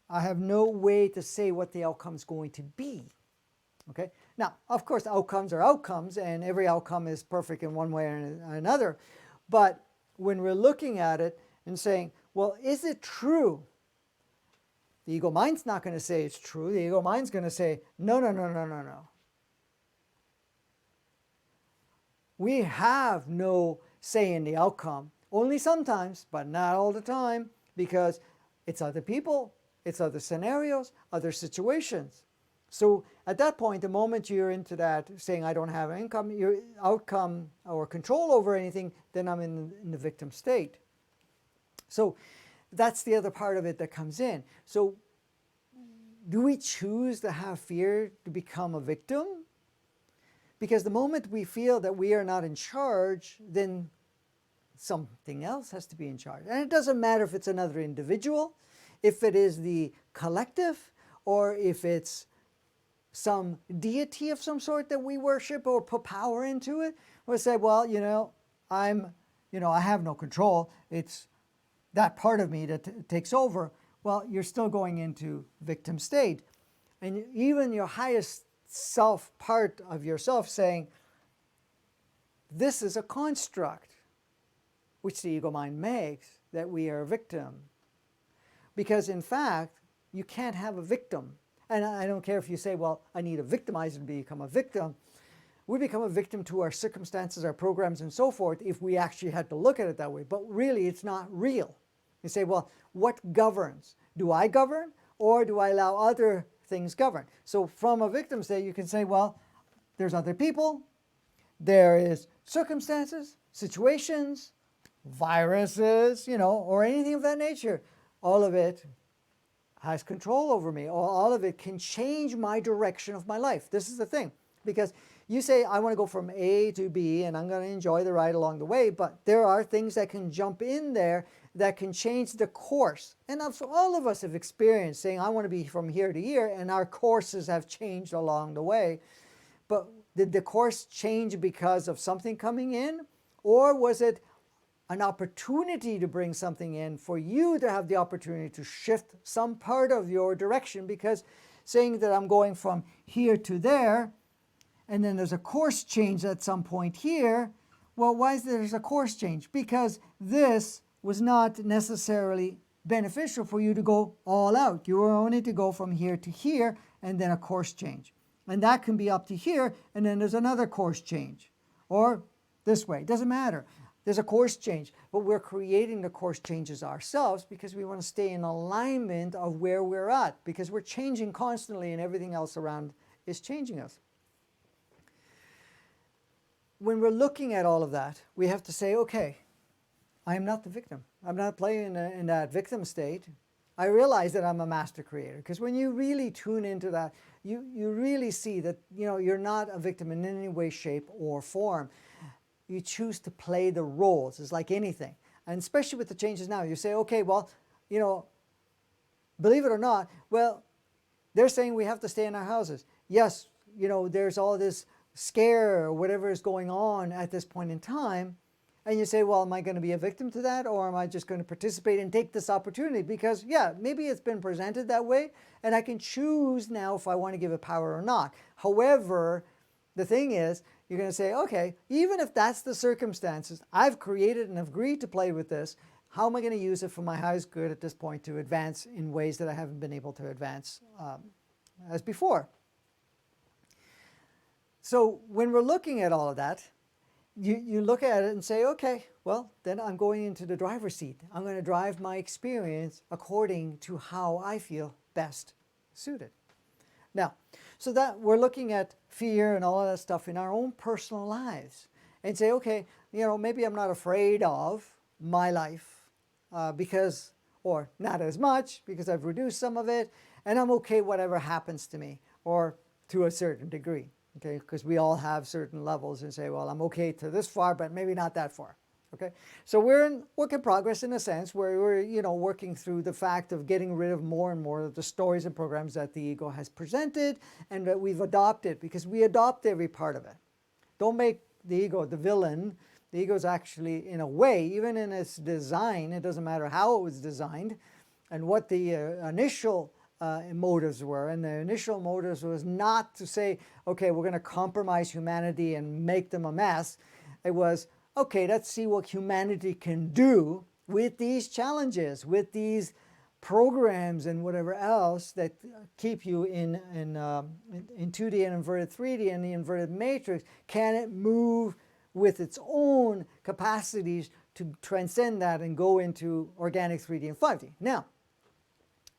I have no way to say what the outcome is going to be. Okay? Now, of course, outcomes are outcomes, and every outcome is perfect in one way or another. But when we're looking at it and saying, well, is it true? The ego mind's not going to say it's true. The ego mind's going to say, no. We have no say in the outcome. Only sometimes, but not all the time, because it's other people, it's other scenarios, other situations. So at that point, the moment you're into that, saying I don't have your outcome or control over anything, then I'm in the victim state. So that's the other part of it that comes in. So do we choose to have fear to become a victim? Because the moment we feel that we are not in charge, then something else has to be in charge. And it doesn't matter if it's another individual, if it is the collective, or if it's some deity of some sort that we worship or put power into it. We'll say, well, I have no control. It's that part of me that takes over. Well, you're still going into victim state. And even your highest self part of yourself saying, this is a construct which the ego mind makes, that we are a victim. Because in fact, you can't have a victim. And I don't care if you say, well, I need a victimizer to become a victim. We become a victim to our circumstances, our programs, and so forth if we actually had to look at it that way. But really, it's not real. You say, well, what governs? Do I govern, or do I allow other things govern? So from a victim state, you can say, well, there's other people, there is circumstances, situations, viruses, or anything of that nature. All of it has control over me. All of it can change my direction of my life. This is the thing. Because you say, I want to go from A to B, and I'm going to enjoy the ride along the way, but there are things that can jump in there that can change the course. And all of us have experienced saying, I want to be from here to here, and our courses have changed along the way. But did the course change because of something coming in? Or was it an opportunity to bring something in for you to have the opportunity to shift some part of your direction? Because saying that I'm going from here to there, and then there's a course change at some point here, well, why is there's a course change? Because this was not necessarily beneficial for you to go all out. You were only to go from here to here, and then a course change. And that can be up to here, and then there's another course change. Or this way, it doesn't matter. There's a course change, but we're creating the course changes ourselves because we want to stay in alignment of where we're at, because we're changing constantly and everything else around is changing us. When we're looking at all of that, we have to say, okay, I am not the victim. I'm not playing in that victim state. I realize that I'm a master creator, because when you really tune into that, you really see that you're not a victim in any way, shape, or form. You choose to play the roles. It's like anything. And especially with the changes now, you say, okay, well, believe it or not, well, they're saying we have to stay in our houses. Yes, there's all this scare or whatever is going on at this point in time. And you say, well, am I going to be a victim to that, or am I just going to participate and take this opportunity? Because, yeah, maybe it's been presented that way, and I can choose now if I want to give it power or not. However, the thing is, you're going to say, okay, even if that's the circumstances, I've created and agreed to play with this. How am I going to use it for my highest good at this point to advance in ways that I haven't been able to advance as before? So when we're looking at all of that, you look at it and say, okay, well, then I'm going into the driver's seat. I'm going to drive my experience according to how I feel best suited. Now, so that we're looking at fear and all of that stuff in our own personal lives and say, okay, maybe I'm not afraid of my life or not as much because I've reduced some of it, and I'm okay whatever happens to me, or to a certain degree. Okay, because we all have certain levels and say, well, I'm okay to this far, but maybe not that far. Okay, so we're in work in progress in a sense where we're working through the fact of getting rid of more and more of the stories and programs that the ego has presented and that we've adopted, because we adopt every part of it. Don't make the ego the villain. The ego is actually, in a way, even in its design, it doesn't matter how it was designed and what the initial motives were. And the initial motives was not to say, okay, we're going to compromise humanity and make them a mess. It was, okay, let's see what humanity can do with these challenges, with these programs and whatever else that keep you in 2D and inverted 3D and the inverted matrix. Can it move with its own capacities to transcend that and go into organic 3D and 5D? Now,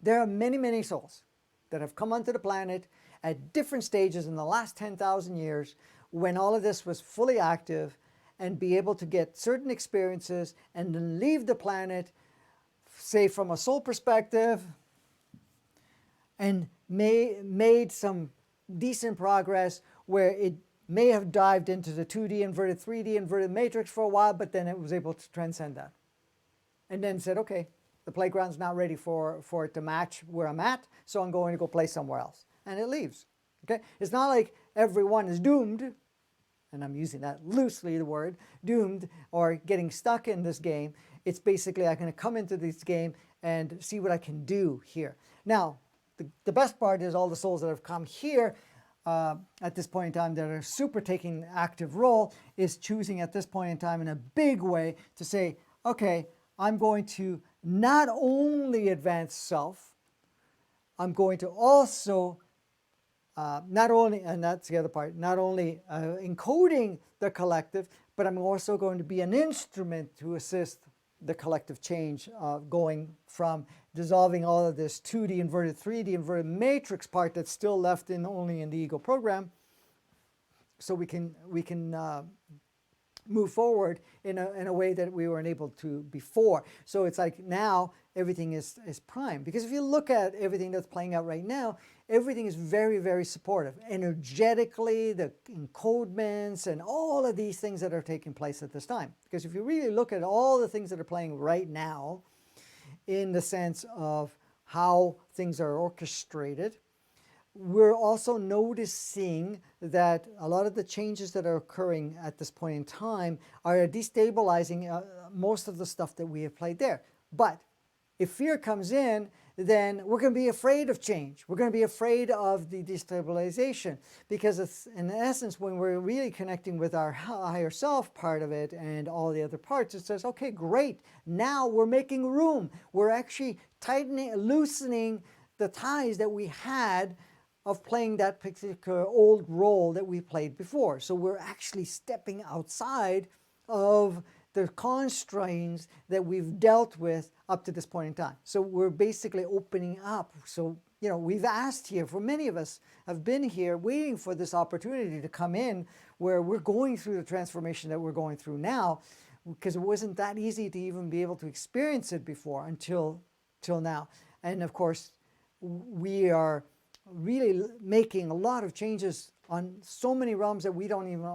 there are many, many souls that have come onto the planet at different stages in the last 10,000 years when all of this was fully active, and be able to get certain experiences and then leave the planet, say from a soul perspective, and made some decent progress where it may have dived into the 2D inverted, 3D inverted matrix for a while, but then it was able to transcend that. And then said, okay, the playground's not ready for it to match where I'm at, so I'm going to go play somewhere else. And it leaves. Okay? It's not like everyone is doomed, and I'm using that loosely, the word, doomed, or getting stuck in this game. It's basically I'm going to come into this game and see what I can do here. Now, the best part is all the souls that have come here at this point in time that are super taking an active role is choosing at this point in time in a big way to say, okay, I'm going to not only advance self, I'm going to also not only, and that's the other part, not only encoding the collective, but I'm also going to be an instrument to assist the collective change going from dissolving all of this 2D inverted, 3D inverted matrix part that's still left in only in the ego program, so we can move forward in a way that we weren't able to before. So it's like now everything is prime. Because if you look at everything that's playing out right now, everything is very, very supportive. Energetically, the encodements and all of these things that are taking place at this time. Because if you really look at all the things that are playing right now, in the sense of how things are orchestrated, we're also noticing that a lot of the changes that are occurring at this point in time are destabilizing most of the stuff that we have played there. But if fear comes in, then we're going to be afraid of change. We're going to be afraid of the destabilization because it's, in essence, when we're really connecting with our higher self part of it and all the other parts, it says, okay, great. Now we're making room. We're actually tightening, loosening the ties that we had of playing that particular old role that we played before. So we're actually stepping outside of the constraints that we've dealt with up to this point in time. So we're basically opening up. So, you know, we've asked here, for many of us have been here waiting for this opportunity to come in where we're going through the transformation that we're going through now, because it wasn't that easy to even be able to experience it before until now. And of course, we are really making a lot of changes on so many realms that we don't even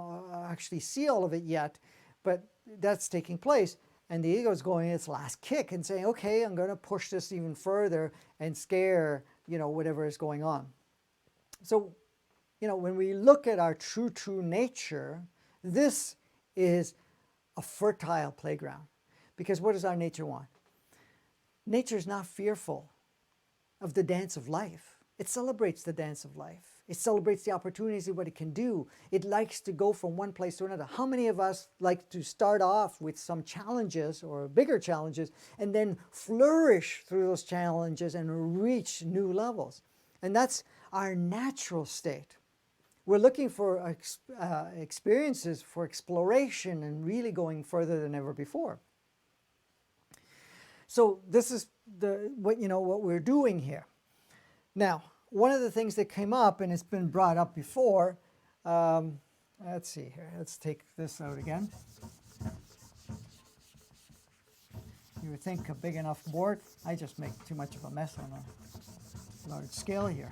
actually see all of it yet, but that's taking place. And the ego is going its last kick and saying, okay, I'm going to push this even further and scare, you know, whatever is going on. So, you know, when we look at our true nature, this is a fertile playground. Because what does our nature want? Nature is not fearful of the dance of life. It celebrates the dance of life. It celebrates the opportunities of what it can do. It likes to go from one place to another. How many of us like to start off with some challenges or bigger challenges and then flourish through those challenges and reach new levels? And that's our natural state. We're looking for experiences for exploration and really going further than ever before. So this is what we're doing here. Now, one of the things that came up, and it's been brought up before, let's see here, let's take this out again. You would think a big enough board, I just make too much of a mess on a large scale here.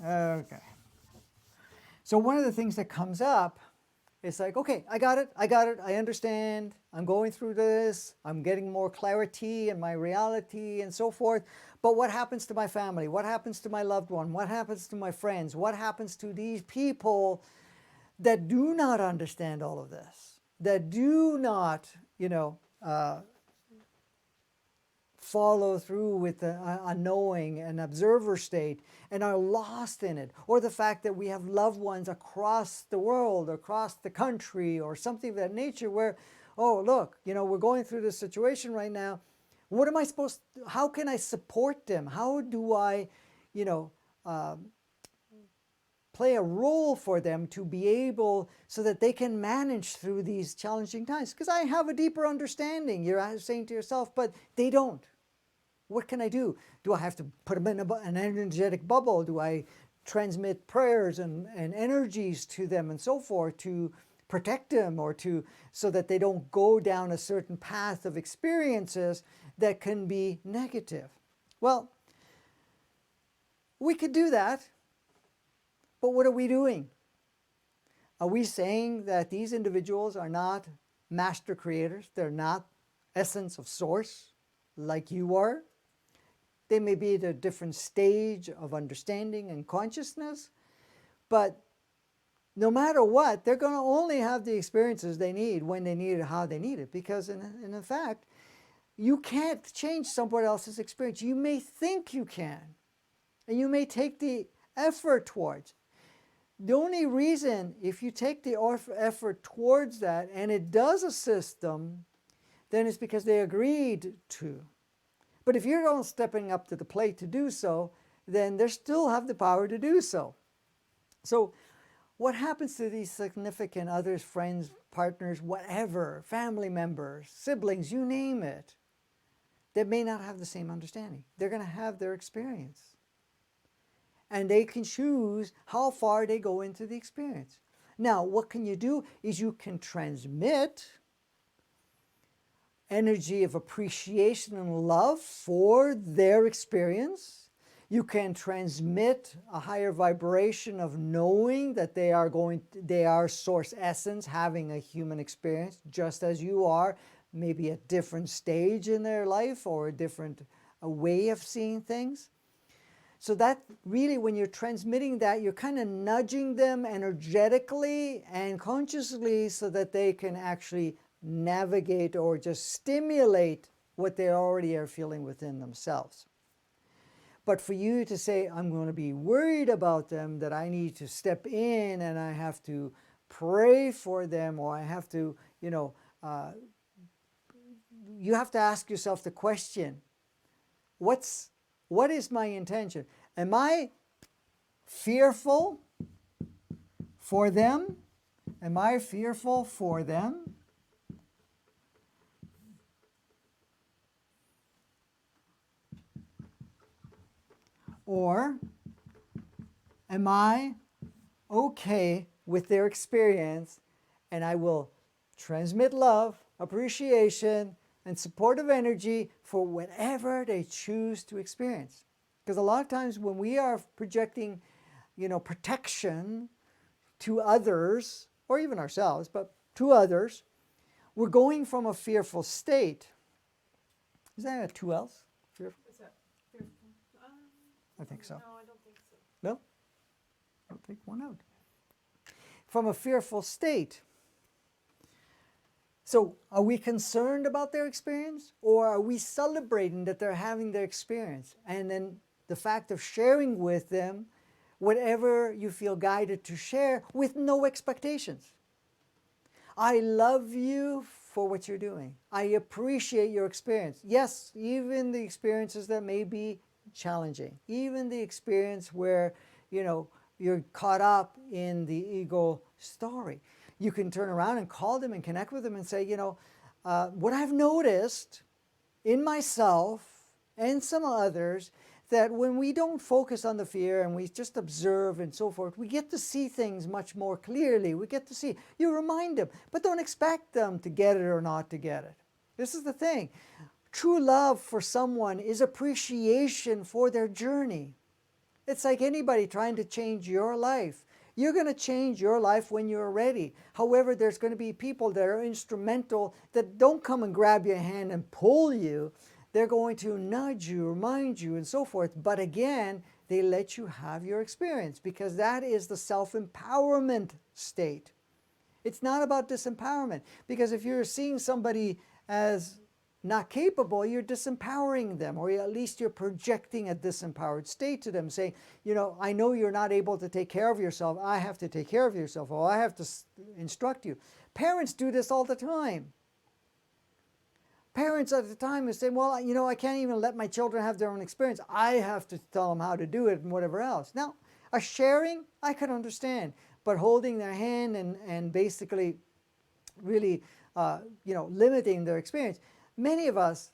Okay. So one of the things that comes up is like, okay, I got it, I understand, I'm going through this, I'm getting more clarity in my reality and so forth, but what happens to my family? What happens to my loved one? What happens to my friends? What happens to these people that do not understand all of this, that do not, follow through with a knowing and observer state and are lost in it, or the fact that we have loved ones across the world, across the country, or something of that nature where, oh, look, we're going through this situation right now. What am I supposed to, how can I support them? How do I, play a role for them to be able so that they can manage through these challenging times? Because I have a deeper understanding, you're saying to yourself, but they don't. What can I do? Do I have to put them in an energetic bubble? Do I transmit prayers and energies to them and so forth to protect them, or so that they don't go down a certain path of experiences that can be negative? Well, we could do that, but what are we doing? Are we saying that these individuals are not master creators? They're not essence of source like you are? They may be at a different stage of understanding and consciousness, but no matter what, they're going to only have the experiences they need when they need it, how they need it. Because in fact, you can't change somebody else's experience. You may think you can, and you may take the effort towards. The only reason, if you take the effort towards that and it does assist them, then it's because they agreed to. But if you're not stepping up to the plate to do so, then they still have the power to do so. So what happens to these significant others, friends, partners, whatever, family members, siblings, you name it, that may not have the same understanding? They're going to have their experience. And they can choose how far they go into the experience. Now, what can you do is you can transmit energy of appreciation and love for their experience. You can transmit a higher vibration of knowing that they are source essence, having a human experience, just as you are, maybe a different stage in their life or a different way of seeing things. So that really, when you're transmitting that, you're kind of nudging them energetically and consciously so that they can actually navigate or just stimulate what they already are feeling within themselves. But for you to say, I'm going to be worried about them, that I need to step in and I have to pray for them, or I have to, you have to ask yourself the question, what is my intention? Am I fearful for them? Am I fearful for them? Or am I okay with their experience and I will transmit love, appreciation, and supportive energy for whatever they choose to experience? Because a lot of times when we are projecting, protection to others, or even ourselves, but to others, we're going from a fearful state. Is that a 2 L's? Fearful? Is that fearful? I think so. No, I don't think so. No? I'll take one out. From a fearful state. So are we concerned about their experience, or are we celebrating that they're having their experience? And then the fact of sharing with them whatever you feel guided to share with no expectations. I love you for what you're doing. I appreciate your experience. Yes, even the experiences that may be challenging, even the experience where, you're caught up in the ego story. You can turn around and call them and connect with them and say, what I've noticed in myself and some others, that when we don't focus on the fear and we just observe and so forth, we get to see things much more clearly. We get to see. You remind them, but don't expect them to get it or not to get it. This is the thing. True love for someone is appreciation for their journey. It's like anybody trying to change your life. You're going to change your life when you're ready. However, there's going to be people that are instrumental that don't come and grab your hand and pull you. They're going to nudge you, remind you, and so forth. But again, they let you have your experience, because that is the self-empowerment state. It's not about disempowerment, because if you're seeing somebody as not capable, you're disempowering them, or at least you're projecting a disempowered state to them, saying, I know you're not able to take care of yourself. I have to take care of yourself, or I have to instruct you. Parents do this all the time. Parents at the time are saying, well, I can't even let my children have their own experience. I have to tell them how to do it and whatever else. Now, a sharing, I can understand, but holding their hand and basically really, limiting their experience. Many of us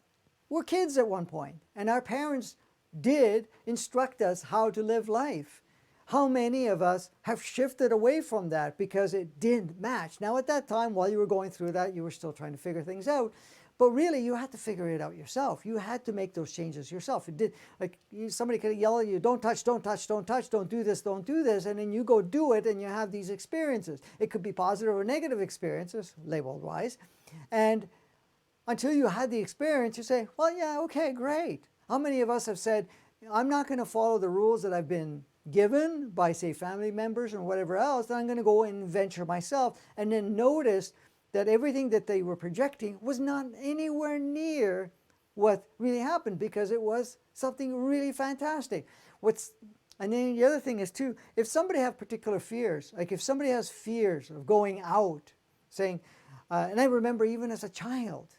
were kids at one point, and our parents did instruct us how to live life. How many of us have shifted away from that because it didn't match? Now, at that time, while you were going through that, you were still trying to figure things out. But really, you had to figure it out yourself. You had to make those changes yourself. It did, like somebody could yell at you, don't touch, don't touch, don't touch, don't do this, don't do this. And then you go do it and you have these experiences. It could be positive or negative experiences, labeled wise. And until you had the experience, you say, well, yeah, okay, great. How many of us have said, I'm not going to follow the rules that I've been given by, say, family members or whatever else, then I'm going to go and venture myself, and then notice that everything that they were projecting was not anywhere near what really happened, because it was something really fantastic. And then the other thing is too, if somebody has particular fears, like if somebody has fears of going out, saying, and I remember even as a child,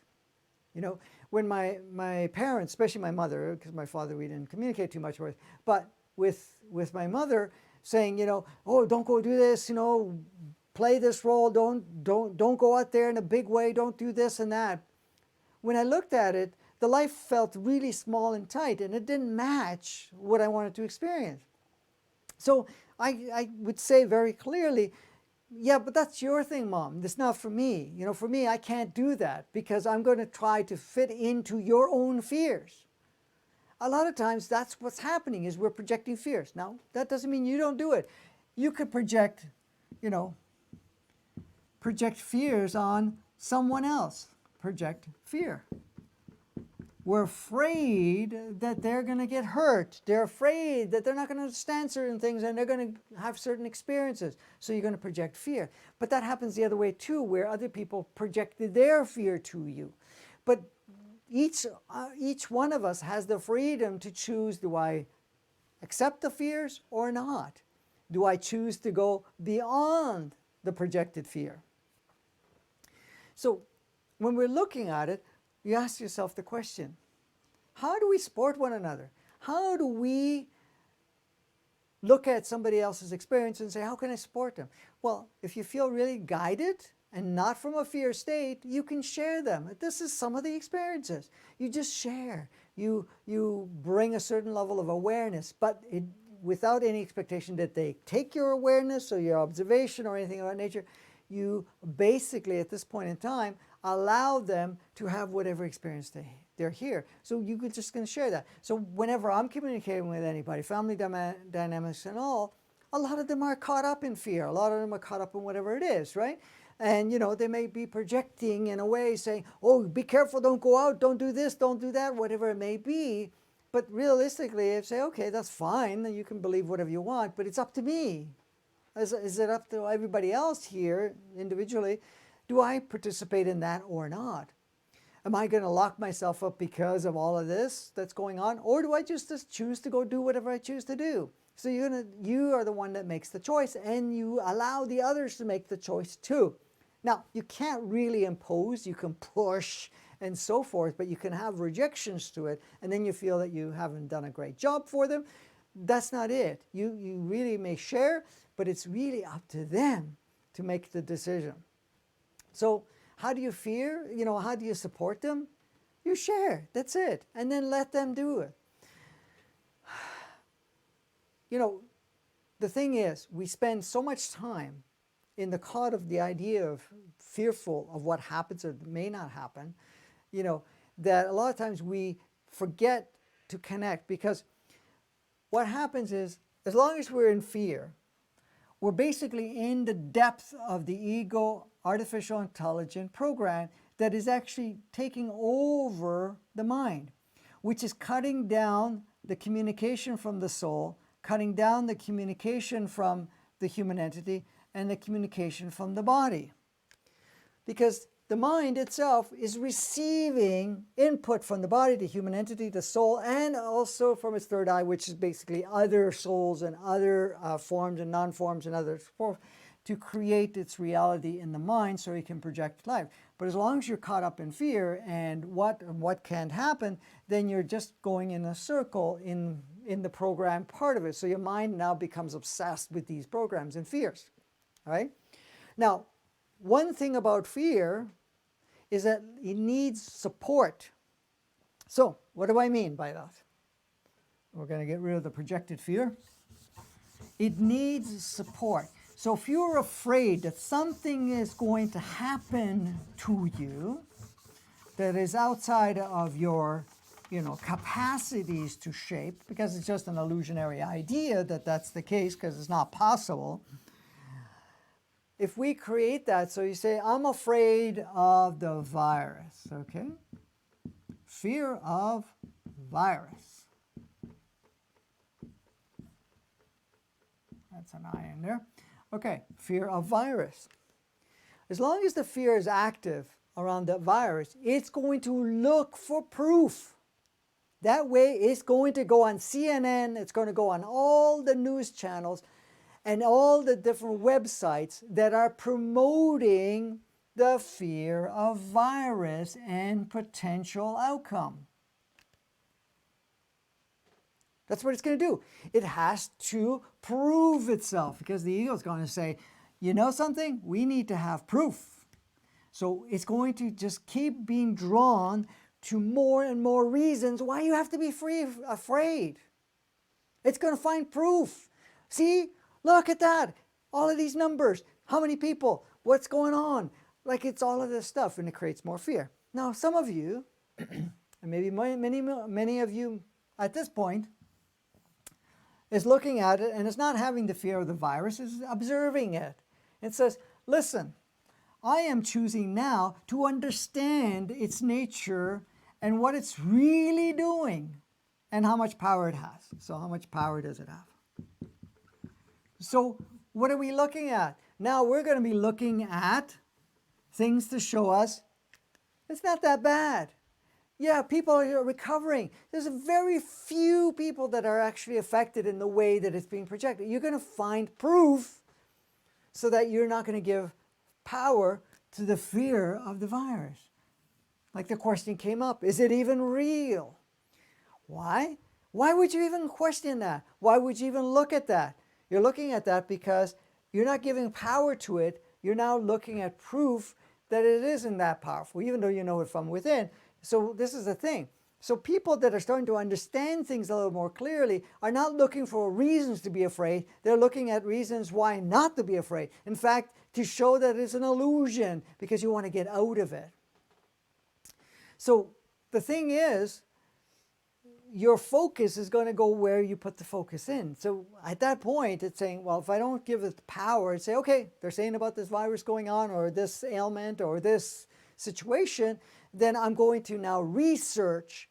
when my parents, especially my mother, because my father we didn't communicate too much with, but with my mother saying, oh, don't go do this, play this role, don't go out there in a big way, don't do this and that. When I looked at it, the life felt really small and tight, and it didn't match what I wanted to experience. So I would say very clearly, yeah, but that's your thing, Mom. That's not for me. For me, I can't do that because I'm going to try to fit into your own fears. A lot of times that's what's happening, is we're projecting fears. Now, that doesn't mean you don't do it. You could project fears on someone else. Project fear. We're afraid that they're going to get hurt. They're afraid that they're not going to understand certain things and they're going to have certain experiences. So you're going to project fear. But that happens the other way too, where other people project their fear to you. But each one of us has the freedom to choose, do I accept the fears or not? Do I choose to go beyond the projected fear? So when we're looking at it, you ask yourself the question, how do we support one another? How do we look at somebody else's experience and say, how can I support them? Well, if you feel really guided and not from a fear state, you can share them. This is some of the experiences. You just share. You bring a certain level of awareness, but without any expectation that they take your awareness or your observation or anything of that nature. You basically, at this point in time, allow them to have whatever experience they're here. So you're just going to share that. So whenever I'm communicating with anybody, family dynamics and all, a lot of them are caught up in fear. A lot of them are caught up in whatever it is, right? And, they may be projecting in a way saying, oh, be careful, don't go out, don't do this, don't do that, whatever it may be. But realistically, I say, okay, that's fine. You can believe whatever you want, but it's up to me. Is it up to everybody else here individually? Do I participate in that or not? Am I going to lock myself up because of all of this that's going on? Or do I just choose to go do whatever I choose to do? So you are the one that makes the choice, and you allow the others to make the choice too. Now, you can't really impose, you can push and so forth, but you can have rejections to it, and then you feel that you haven't done a great job for them. That's not it. You really may share, but it's really up to them to make the decision. So how do you fear? How do you support them? You share. That's it. And then let them do it. The thing is, we spend so much time in the caught of the idea of fearful of what happens or may not happen, that a lot of times we forget to connect, because what happens is, as long as we're in fear, we're basically in the depth of the ego artificial intelligence program that is actually taking over the mind, which is cutting down the communication from the soul, cutting down the communication from the human entity, and the communication from the body. Because the mind itself is receiving input from the body, the human entity, the soul, and also from its third eye, which is basically other souls and other forms and non-forms and other forms, to create its reality in the mind so it can project life. But as long as you're caught up in fear and what can't happen, then you're just going in a circle in the program part of it. So your mind now becomes obsessed with these programs and fears. All right? Now, one thing about fear is that it needs support. So, what do I mean by that? We're going to get rid of the projected fear. It needs support. So if you're afraid that something is going to happen to you, that is outside of your capacities to shape, because it's just an illusionary idea that that's the case, because it's not possible. If we create that, so you say, I'm afraid of the virus, okay? Fear of virus. That's an I in there. Okay, fear of virus. As long as the fear is active around that virus, it's going to look for proof. That way, it's going to go on CNN, it's going to go on all the news channels and all the different websites that are promoting the fear of virus and potential outcome. That's what it's going to do. It has to prove itself, because the ego is going to say, you know something? We need to have proof. So it's going to just keep being drawn to more and more reasons why you have to be afraid. It's going to find proof. See? Look at that. All of these numbers. How many people? What's going on? Like, it's all of this stuff, and it creates more fear. Now, some of you, and maybe many of you at this point, is looking at it and is not having the fear of the virus, is observing it. It says, listen, I am choosing now to understand its nature and what it's really doing and how much power it has. So how much power does it have? So what are we looking at? Now we're going to be looking at things to show us it's not that bad. Yeah, people are recovering. There's very few people that are actually affected in the way that it's being projected. You're going to find proof so that you're not going to give power to the fear of the virus. Like the question came up, is it even real? Why? Why would you even question that? Why would you even look at that? You're looking at that because you're not giving power to it. You're now looking at proof that it isn't that powerful, even though you know it from within. So this is the thing. So people that are starting to understand things a little more clearly are not looking for reasons to be afraid. They're looking at reasons why not to be afraid. In fact, to show that it's an illusion because you want to get out of it. So the thing is, your focus is going to go where you put the focus in. So at that point, it's saying, well, if I don't give it power and say, okay, they're saying about this virus going on or this ailment or this situation, then I'm going to now research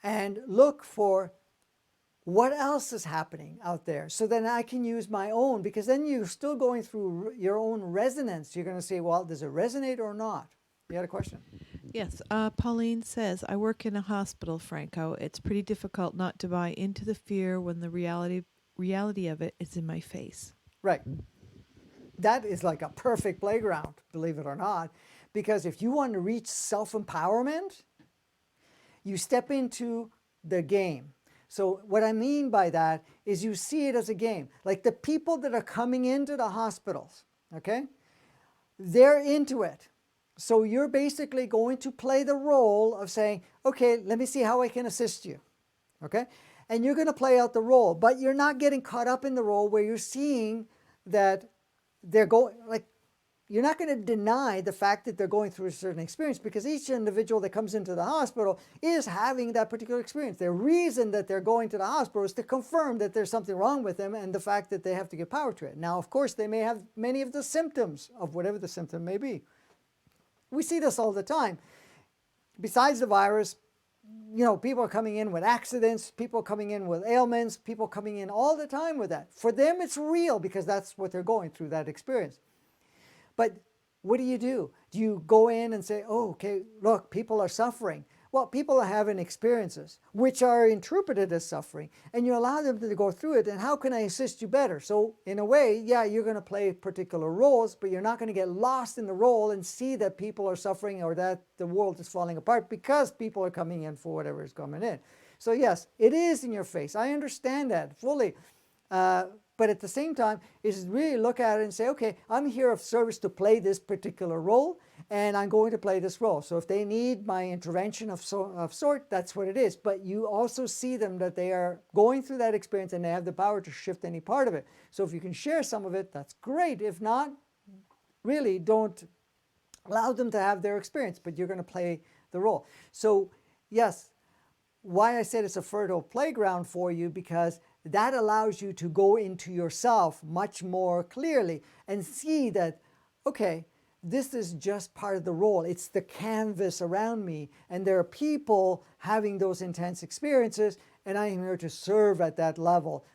and look for what else is happening out there. So then I can use my own, because then you're still going through your own resonance. You're going to say, well, does it resonate or not? You had a question? Yes. Pauline says, I work in a hospital, Franco. It's pretty difficult not to buy into the fear when the reality of it is in my face. Right. That is like a perfect playground, believe it or not, because if you want to reach self-empowerment, you step into the game. So what I mean by that is you see it as a game. Like the people that are coming into the hospitals, okay, they're into it. So you're basically going to play the role of saying, okay, let me see how I can assist you, okay? And you're going to play out the role, but you're not getting caught up in the role where you're seeing that they're going, like, you're not going to deny the fact that they're going through a certain experience, because each individual that comes into the hospital is having that particular experience. The reason that they're going to the hospital is to confirm that there's something wrong with them and the fact that they have to give power to it. Now, of course, they may have many of the symptoms of whatever the symptom may be. We see this all the time. Besides the virus, people are coming in with accidents, people coming in with ailments, people coming in all the time with that. For them, it's real because that's what they're going through, that experience. But what do? Do you go in and say, oh, okay, look, people are suffering? Well, people are having experiences which are interpreted as suffering, and you allow them to go through it, and how can I assist you better? So in a way, yeah, you're going to play particular roles, but you're not going to get lost in the role and see that people are suffering or that the world is falling apart because people are coming in for whatever is coming in. So yes, it is in your face. I understand that fully. But at the same time, is really look at it and say, okay, I'm here of service to play this particular role, and I'm going to play this role. So if they need my intervention of sort, that's what it is. But you also see them that they are going through that experience and they have the power to shift any part of it. So if you can share some of it, that's great. If not, really don't Allow them to have their experience, but you're going to play the role. So, yes, why I said it's a fertile playground for you, because that allows you to go into yourself much more clearly and see that, okay, this is just part of the role. It's the canvas around me, and there are people having those intense experiences, and I am here to serve at that level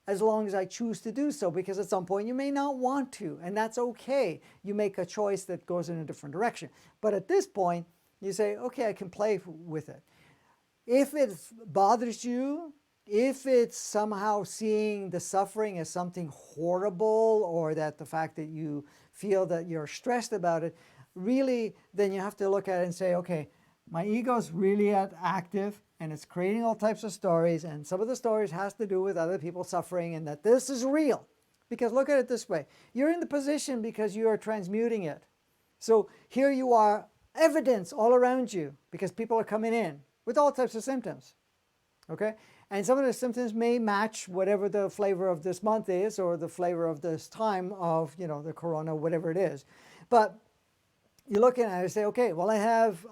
as long as I choose to do so, because at some point you may not want to, and that's okay. You make a choice that goes in a different direction. But at this point, you say, okay, I can play with it. If it bothers you, if it's somehow seeing the suffering as something horrible, or that the fact that you feel that you're stressed about it, really, then you have to look at it and say, okay, my ego's really active, and it's creating all types of stories, and some of the stories has to do with other people suffering, and that this is real. Because look at it this way. You're in the position because you are transmuting it. So here you are, evidence all around you, because people are coming in with all types of symptoms. Okay? And some of the symptoms may match whatever the flavor of this month is, or the flavor of this time of, the corona, whatever it is. But you're looking at it and say, okay, well, I have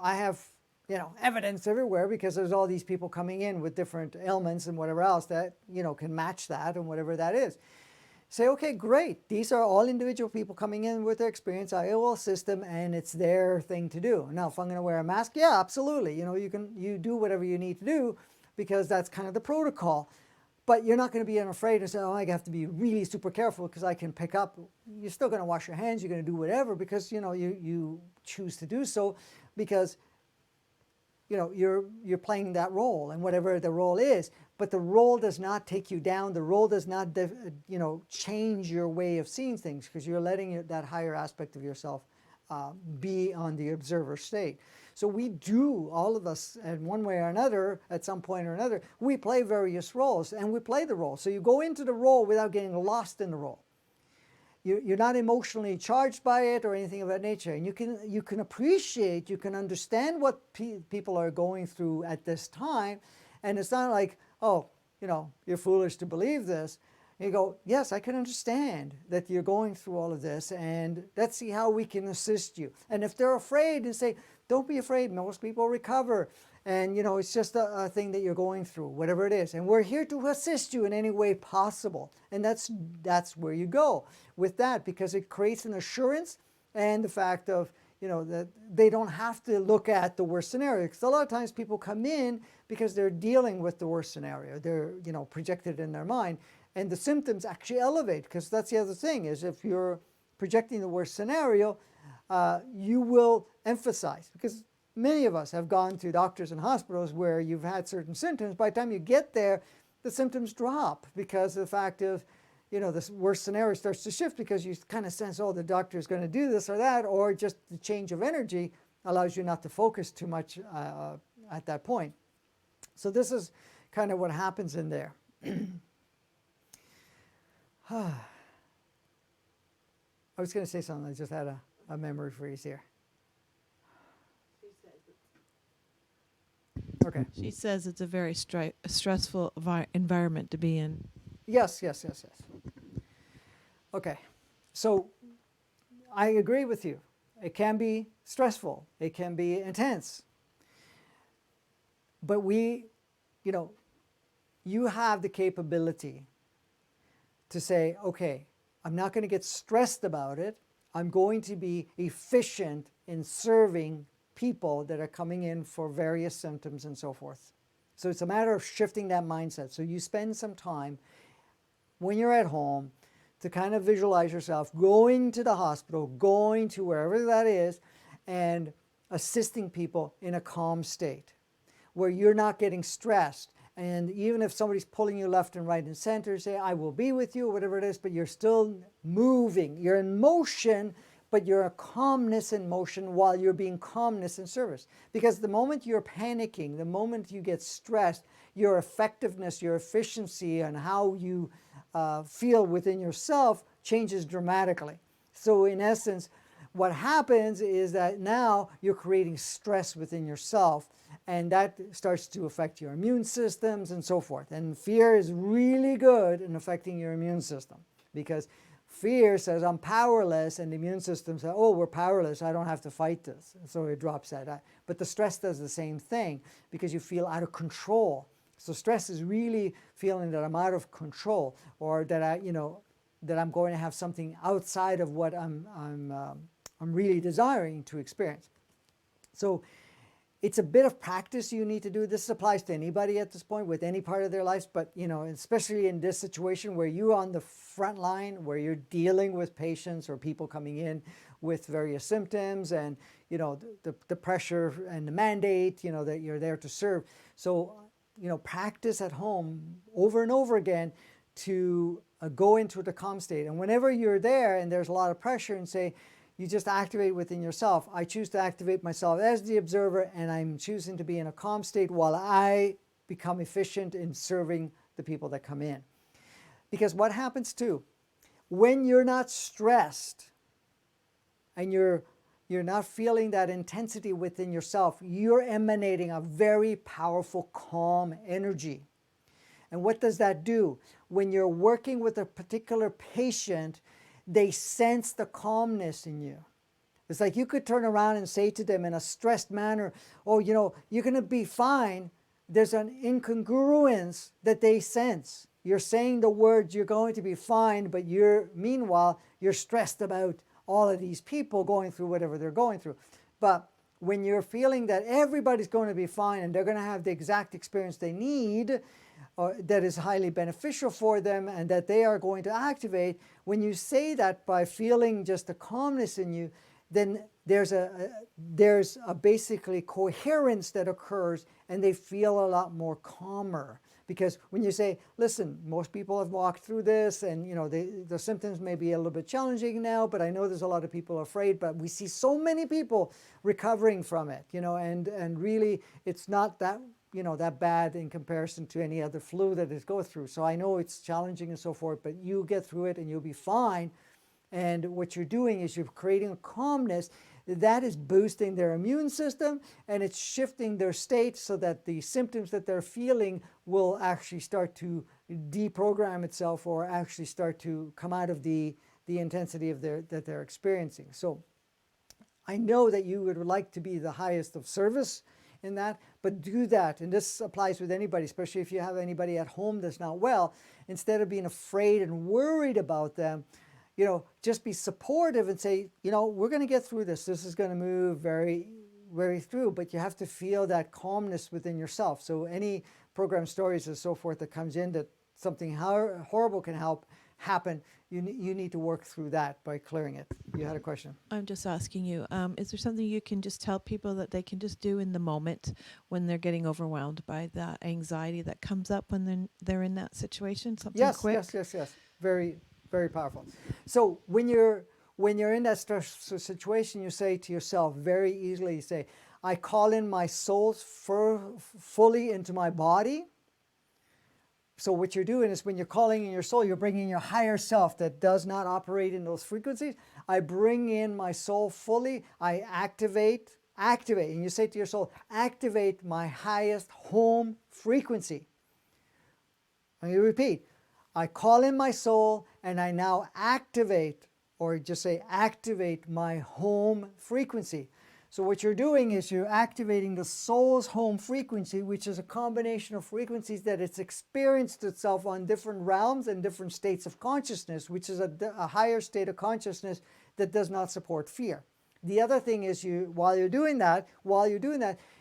evidence everywhere, because there's all these people coming in with different ailments and whatever else that, can match that, and whatever that is. Say, okay, great. These are all individual people coming in with their experience. I will assist them, and it's their thing to do. Now, if I'm going to wear a mask, yeah, absolutely. You do whatever you need to do, because that's kind of the protocol. But you're not going to be afraid and say, oh, I have to be really super careful because I can pick up. You're still going to wash your hands. You're going to do whatever, because, you choose to do so, because you're playing that role, and whatever the role is. But the role does not take you down. The role does not change your way of seeing things, because you're letting that higher aspect of yourself be on the observer state. So we do, all of us, in one way or another, at some point or another, we play various roles, and we play the role. So you go into the role without getting lost in the role. You're not emotionally charged by it or anything of that nature. And you can appreciate, you can understand what people are going through at this time. And it's not like, oh, you're foolish to believe this. And you go, yes, I can understand that you're going through all of this, and let's see how we can assist you. And if they're afraid, and say, don't be afraid, most people recover. And, it's just a thing that you're going through, whatever it is. And we're here to assist you in any way possible. And that's where you go with that, because it creates an assurance, and the fact of, that they don't have to look at the worst scenario. Because a lot of times people come in because they're dealing with the worst scenario. They're, projected in their mind. And the symptoms actually elevate, because that's the other thing, is if you're projecting the worst scenario, you will emphasize, because many of us have gone to doctors and hospitals where you've had certain symptoms. By the time you get there, the symptoms drop, because of the fact of, this worst scenario starts to shift, because you kind of sense, oh, the doctor is going to do this or that, or just the change of energy allows you not to focus too much at that point. So this is kind of what happens in there. I was going to say something. I just had a memory freeze here. Okay. She says it's a very stressful environment to be in. Yes. Okay. So I agree with you. It can be stressful. It can be intense. But you have the capability to say, okay, I'm not going to get stressed about it. I'm going to be efficient in serving people that are coming in for various symptoms and so forth. So it's a matter of shifting that mindset. So you spend some time when you're at home to kind of visualize yourself going to the hospital, going to wherever that is, and assisting people in a calm state where you're not getting stressed. And even if somebody's pulling you left and right and center, say, I will be with you, whatever it is, but you're still moving. You're in motion, but you're a calmness in motion while you're being calmness in service. Because the moment you're panicking, the moment you get stressed, your effectiveness, your efficiency, and how you feel within yourself changes dramatically. So in essence, what happens is that now you're creating stress within yourself, and that starts to affect your immune systems and so forth. And fear is really good in affecting your immune system, because Fear says, I'm powerless, and the immune system says, oh, we're powerless, I don't have to fight this. So it drops that. But the stress does the same thing because you feel out of control. So stress is really feeling that I'm out of control, or that that I'm going to have something outside of what I'm really desiring to experience. So it's a bit of practice you need to do. This applies to anybody at this point with any part of their lives, but especially in this situation where you're on the front line, where you're dealing with patients or people coming in with various symptoms, and the pressure and the mandate that you're there to serve. So practice at home over and over again to go into the calm state. And whenever you're there and there's a lot of pressure, and say, you just activate within yourself. I choose to activate myself as the observer, and I'm choosing to be in a calm state while I become efficient in serving the people that come in. Because what happens too, when you're not stressed and you're not feeling that intensity within yourself, you're emanating a very powerful calm energy. And what does that do? When you're working with a particular patient, they sense the calmness in you. It's like you could turn around and say to them in a stressed manner, oh, you're going to be fine. There's an incongruence that they sense. You're saying the words, you're going to be fine, but meanwhile, you're stressed about all of these people going through whatever they're going through. But when you're feeling that everybody's going to be fine and they're going to have the exact experience they need, or that is highly beneficial for them, and that they are going to activate, when you say that by feeling just the calmness in you, then there's a basically coherence that occurs, and they feel a lot more calmer. Because when you say, listen, most people have walked through this, and the symptoms may be a little bit challenging now, but I know there's a lot of people afraid, but we see so many people recovering from it, and really it's not that that bad in comparison to any other flu that it goes through. So I know it's challenging and so forth, but you get through it and you'll be fine. And what you're doing is you're creating a calmness that is boosting their immune system, and it's shifting their state so that the symptoms that they're feeling will actually start to deprogram itself, or actually start to come out of the intensity of that they're experiencing. So I know that you would like to be the highest of service in that, but do that. And this applies with anybody, especially if you have anybody at home that's not well. Instead of being afraid and worried about them, just be supportive and say, we're going to get through this. This is going to move very, very through, but you have to feel that calmness within yourself. So any program stories and so forth that comes in that something horrible can happen, you need to work through that by clearing it. You had a question. I'm just asking you, is there something you can just tell people that they can just do in the moment when they're getting overwhelmed by the anxiety that comes up when they're in that situation? Something quick? Yes. Very, very powerful. So when you're in that stressful situation, you say to yourself very easily, you say, I call in my soul fully into my body. So what you're doing is when you're calling in your soul, you're bringing your higher self that does not operate in those frequencies. I bring in my soul fully. I activate. And you say to your soul, activate my highest home frequency. And you repeat, I call in my soul and I now activate, or just say activate my home frequency. So what you're doing is you're activating the soul's home frequency, which is a combination of frequencies that it's experienced itself on different realms and different states of consciousness, which is a higher state of consciousness that does not support fear. The other thing is while you're doing that,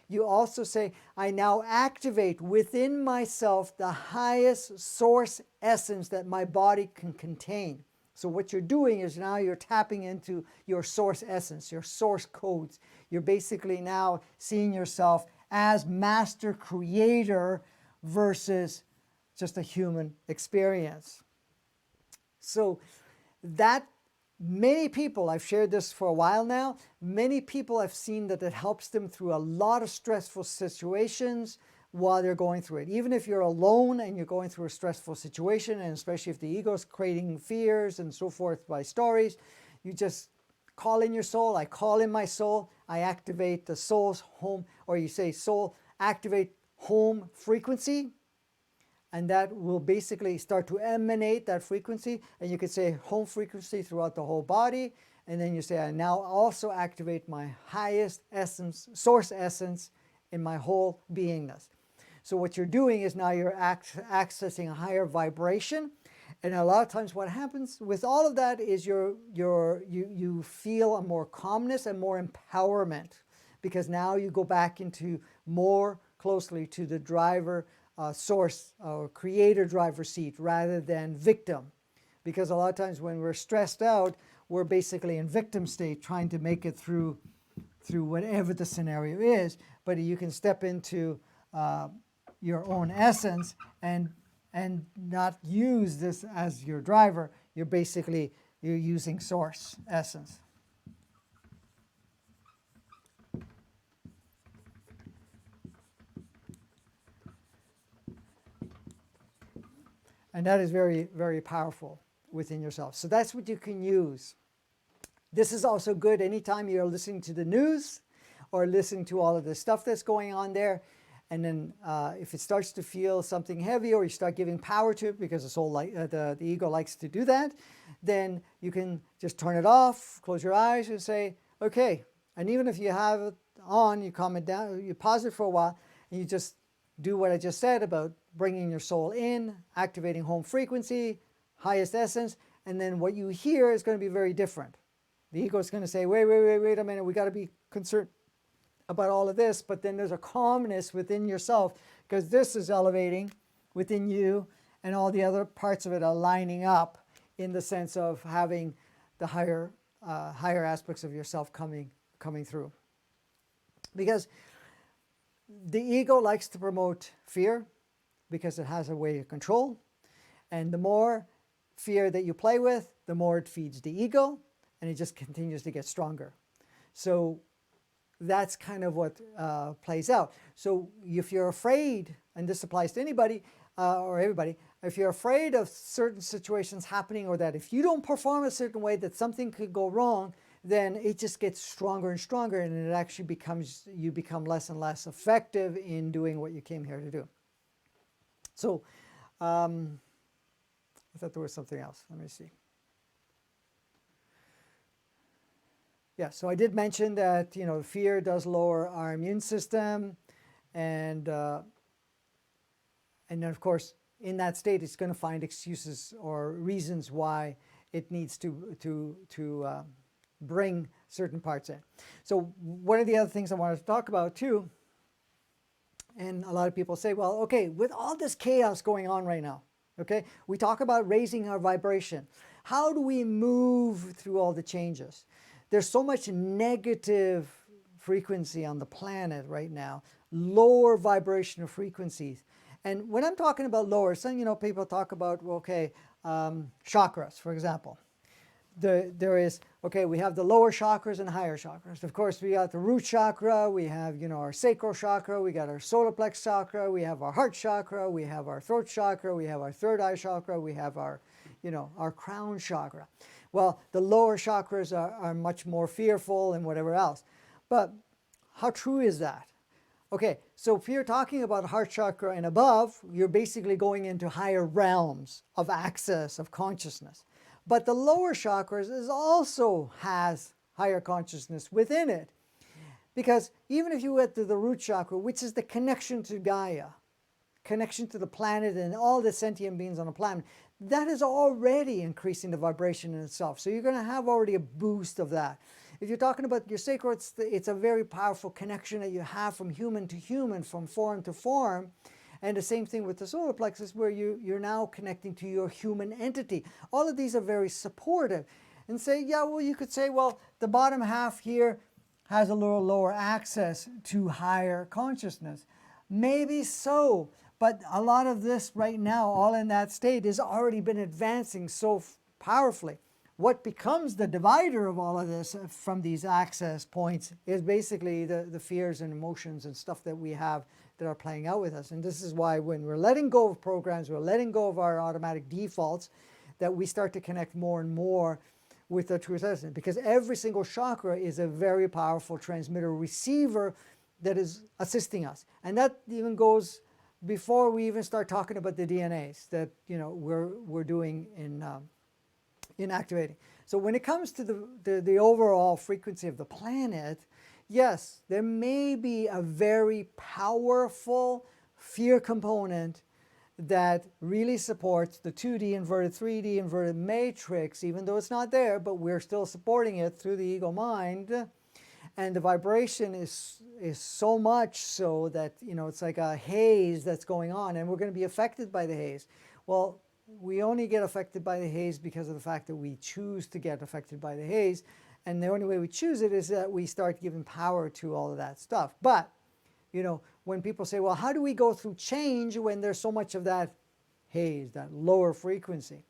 you also say, I now activate within myself the highest source essence that my body can contain. So what you're doing is now you're tapping into your source essence, your source codes. You're basically now seeing yourself as master creator versus just a human experience. So that many people, I've shared this for a while now, many people have seen that it helps them through a lot of stressful situations while they're going through it. Even if you're alone and you're going through a stressful situation, and especially if the ego is creating fears and so forth by stories, you just call in your soul. I call in my soul. I activate the soul's home, or you say soul, activate home frequency. and that will basically start to emanate that frequency. And you could say home frequency throughout the whole body. And then you say, I now also activate my highest essence, source essence in my whole beingness. So what you're doing is now you're accessing a higher vibration. And a lot of times what happens with all of that is you feel a more calmness and more empowerment, because now you go back into more closely to the driver, source or creator driver seat rather than victim. Because a lot of times when we're stressed out, we're basically in victim state trying to make it through whatever the scenario is. But you can step into your own essence and not use this as your driver. You're using source essence. And that is very, very powerful within yourself. So that's what you can use. This is also good anytime you're listening to the news or listening to all of the stuff that's going on there. And then if it starts to feel something heavy, or you start giving power to it, because the ego likes to do that, then you can just turn it off, close your eyes and say, okay. And even if you have it on, you calm it down, you pause it for a while, and you just do what I just said about bringing your soul in, activating home frequency, highest essence, and then what you hear is going to be very different. The ego is going to say, wait a minute, we got to be concerned about all of this, but then there's a calmness within yourself, because this is elevating within you, and all the other parts of it are lining up in the sense of having the higher aspects of yourself coming through. Because the ego likes to promote fear, because it has a way of control, and the more fear that you play with, the more it feeds the ego, and it just continues to get stronger. So that's kind of what plays out. So if you're afraid, and this applies to anybody or everybody, if you're afraid of certain situations happening, or that if you don't perform a certain way that something could go wrong, then it just gets stronger and stronger, and it actually you become less and less effective in doing what you came here to do. So I thought there was something else. Let me see. Yeah, so I did mention that, fear does lower our immune system, and then of course in that state it's going to find excuses or reasons why it needs to bring certain parts in. So one of the other things I wanted to talk about too, and a lot of people say, well, okay, with all this chaos going on right now, okay, we talk about raising our vibration. How do we move through all the changes? There's so much negative frequency on the planet right now, lower vibrational frequencies. And when I'm talking about lower, some people talk about, well, okay, chakras, for example. There is, okay, we have the lower chakras and higher chakras. Of course, we got the root chakra, we have, our sacral chakra, we got our solar plex chakra, we have our heart chakra, we have our throat chakra, we have our third eye chakra, we have our, our crown chakra. Well, the lower chakras are much more fearful and whatever else. But how true is that? Okay, so if you're talking about heart chakra and above, you're basically going into higher realms of access, of consciousness. But the lower chakras also has higher consciousness within it. Because even if you went to the root chakra, which is the connection to Gaia, connection to the planet and all the sentient beings on the planet, that is already increasing the vibration in itself. So you're going to have already a boost of that. If you're talking about your sacral, it's a very powerful connection that you have from human to human, from form to form. And the same thing with the solar plexus, where you're now connecting to your human entity. All of these are very supportive. And say, yeah, well, you could say, well, the bottom half here has a little lower access to higher consciousness. Maybe so. But a lot of this right now, all in that state, has already been advancing so powerfully. What becomes the divider of all of this from these access points is basically the fears and emotions and stuff that we have that are playing out with us. And this is why when we're letting go of programs, we're letting go of our automatic defaults, that we start to connect more and more with the truth essence. Because every single chakra is a very powerful transmitter receiver that is assisting us. And that even goes before we even start talking about the DNAs that we're doing in activating. So when it comes to the overall frequency of the planet, yes, there may be a very powerful fear component that really supports the 2D inverted, 3D inverted matrix, even though it's not there, but we're still supporting it through the ego mind. And the vibration is so much so that, it's like a haze that's going on, and we're going to be affected by the haze. Well, we only get affected by the haze because of the fact that we choose to get affected by the haze. And the only way we choose it is that we start giving power to all of that stuff. But, when people say, well, how do we go through change when there's so much of that haze, that lower frequency?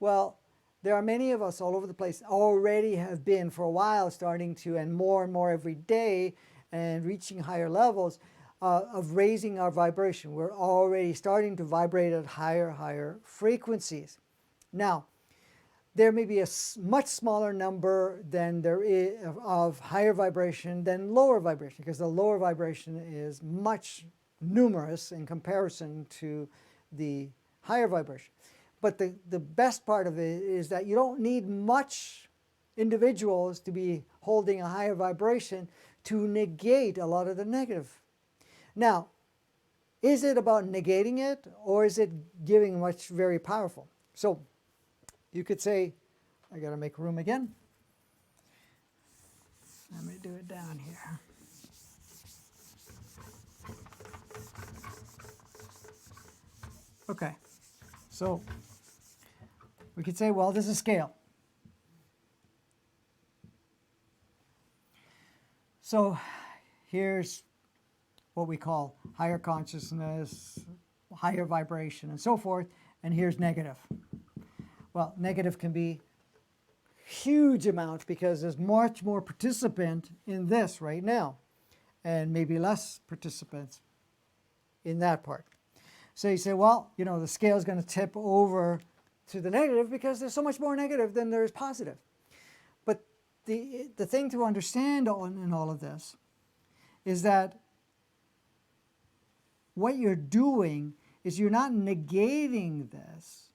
Well, there are many of us all over the place already have been for a while starting to, and more every day, and reaching higher levels of raising our vibration. We're already starting to vibrate at higher frequencies. Now, there may be a much smaller number than there is of higher vibration than lower vibration, because the lower vibration is much numerous in comparison to the higher vibration. But the best part of it is that you don't need much individuals to be holding a higher vibration to negate a lot of the negative. Now, is it about negating it, or is it giving much very powerful? So you could say, I got to make room again. Let me do it down here. Okay, so we could say, well, this is scale. So here's what we call higher consciousness, higher vibration, and so forth, and here's negative. Well, negative can be huge amount because there's much more participant in this right now, and maybe less participants in that part. So you say, well, the scale is going to tip over to the negative because there's so much more negative than there is positive. But the thing to understand in all of this is that what you're doing is you're not negating this.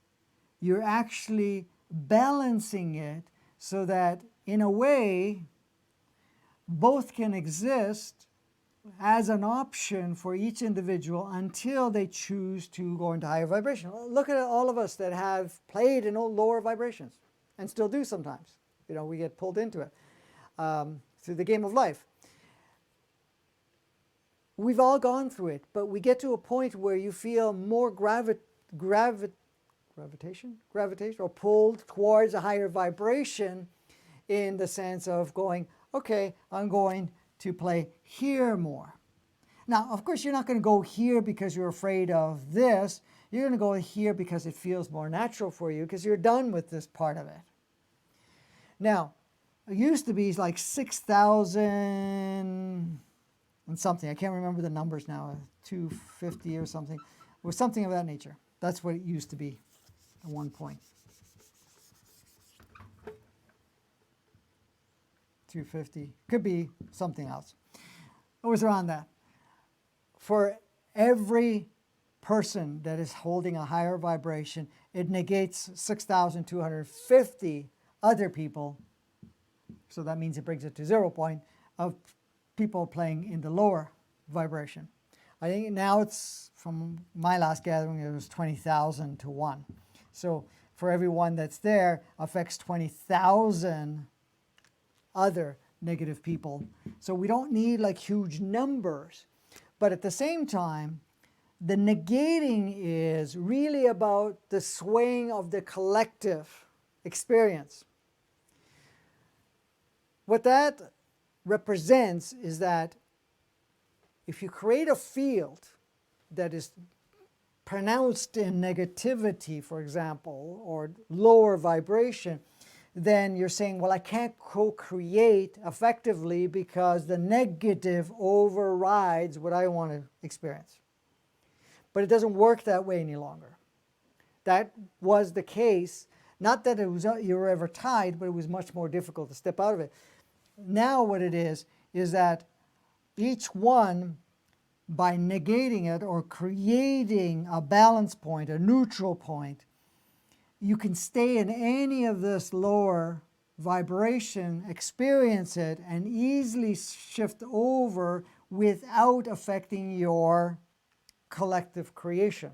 You're actually balancing it so that, in a way, both can exist as an option for each individual until they choose to go into higher vibration. Look at all of us that have played in lower vibrations and still do sometimes. We get pulled into it through the game of life. We've all gone through it, but we get to a point where you feel more gravitation or pulled towards a higher vibration, in the sense of going, okay, I'm going to play here more. Now, of course, you're not going to go here because you're afraid of this. You're going to go here because it feels more natural for you, because you're done with this part of it. Now, it used to be like 6,000 and something. I can't remember the numbers now, 250 or something. It was something of that nature. That's what it used to be at one point. 250, could be something else. It was around that. For every person that is holding a higher vibration, it negates 6,250 other people. So that means it brings it to 0 point of people playing in the lower vibration. I think now it's, from my last gathering, it was 20,000 to 1. So for everyone that's there, affects 20,000 other negative people. So we don't need like huge numbers. But at the same time, the negating is really about the swaying of the collective experience. What that represents is that if you create a field that is pronounced in negativity, for example, or lower vibration, then you're saying, well, I can't co-create effectively because the negative overrides what I want to experience. But it doesn't work that way any longer. That was the case, not that you were ever tied, but it was much more difficult to step out of it. Now what it is that each one by negating it or creating a balance point, a neutral point, you can stay in any of this lower vibration, experience it, and easily shift over without affecting your collective creation.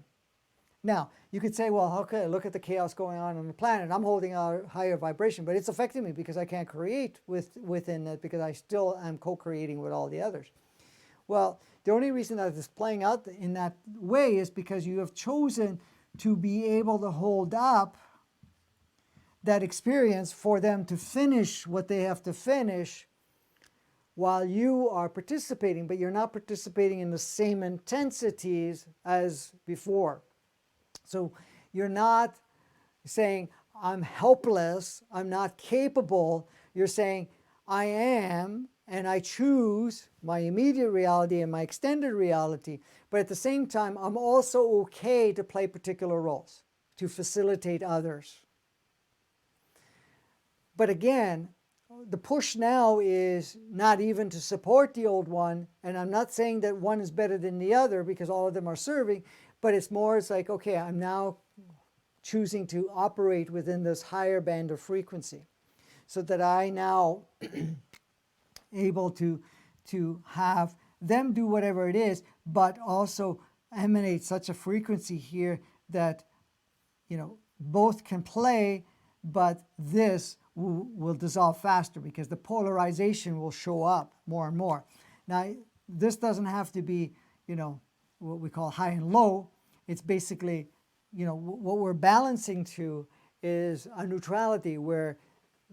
Now, you could say, well, okay, look at the chaos going on the planet. I'm holding a higher vibration, but it's affecting me because I can't create within it because I still am co-creating with all the others. Well, the only reason that it's playing out in that way is because you have chosen to be able to hold up that experience for them to finish what they have to finish while you are participating, but you're not participating in the same intensities as before. So you're not saying, I'm helpless, I'm not capable. You're saying, I am, and I choose my immediate reality and my extended reality. But at the same time, I'm also okay to play particular roles, to facilitate others. But again, the push now is not even to support the old one, and I'm not saying that one is better than the other because all of them are serving, but it's like, okay, I'm now choosing to operate within this higher band of frequency so that I now able to have them do whatever it is, but also emanate such a frequency here that, both can play, but this will dissolve faster because the polarization will show up more and more. Now, this doesn't have to be, what we call high and low. It's basically, what we're balancing to is a neutrality where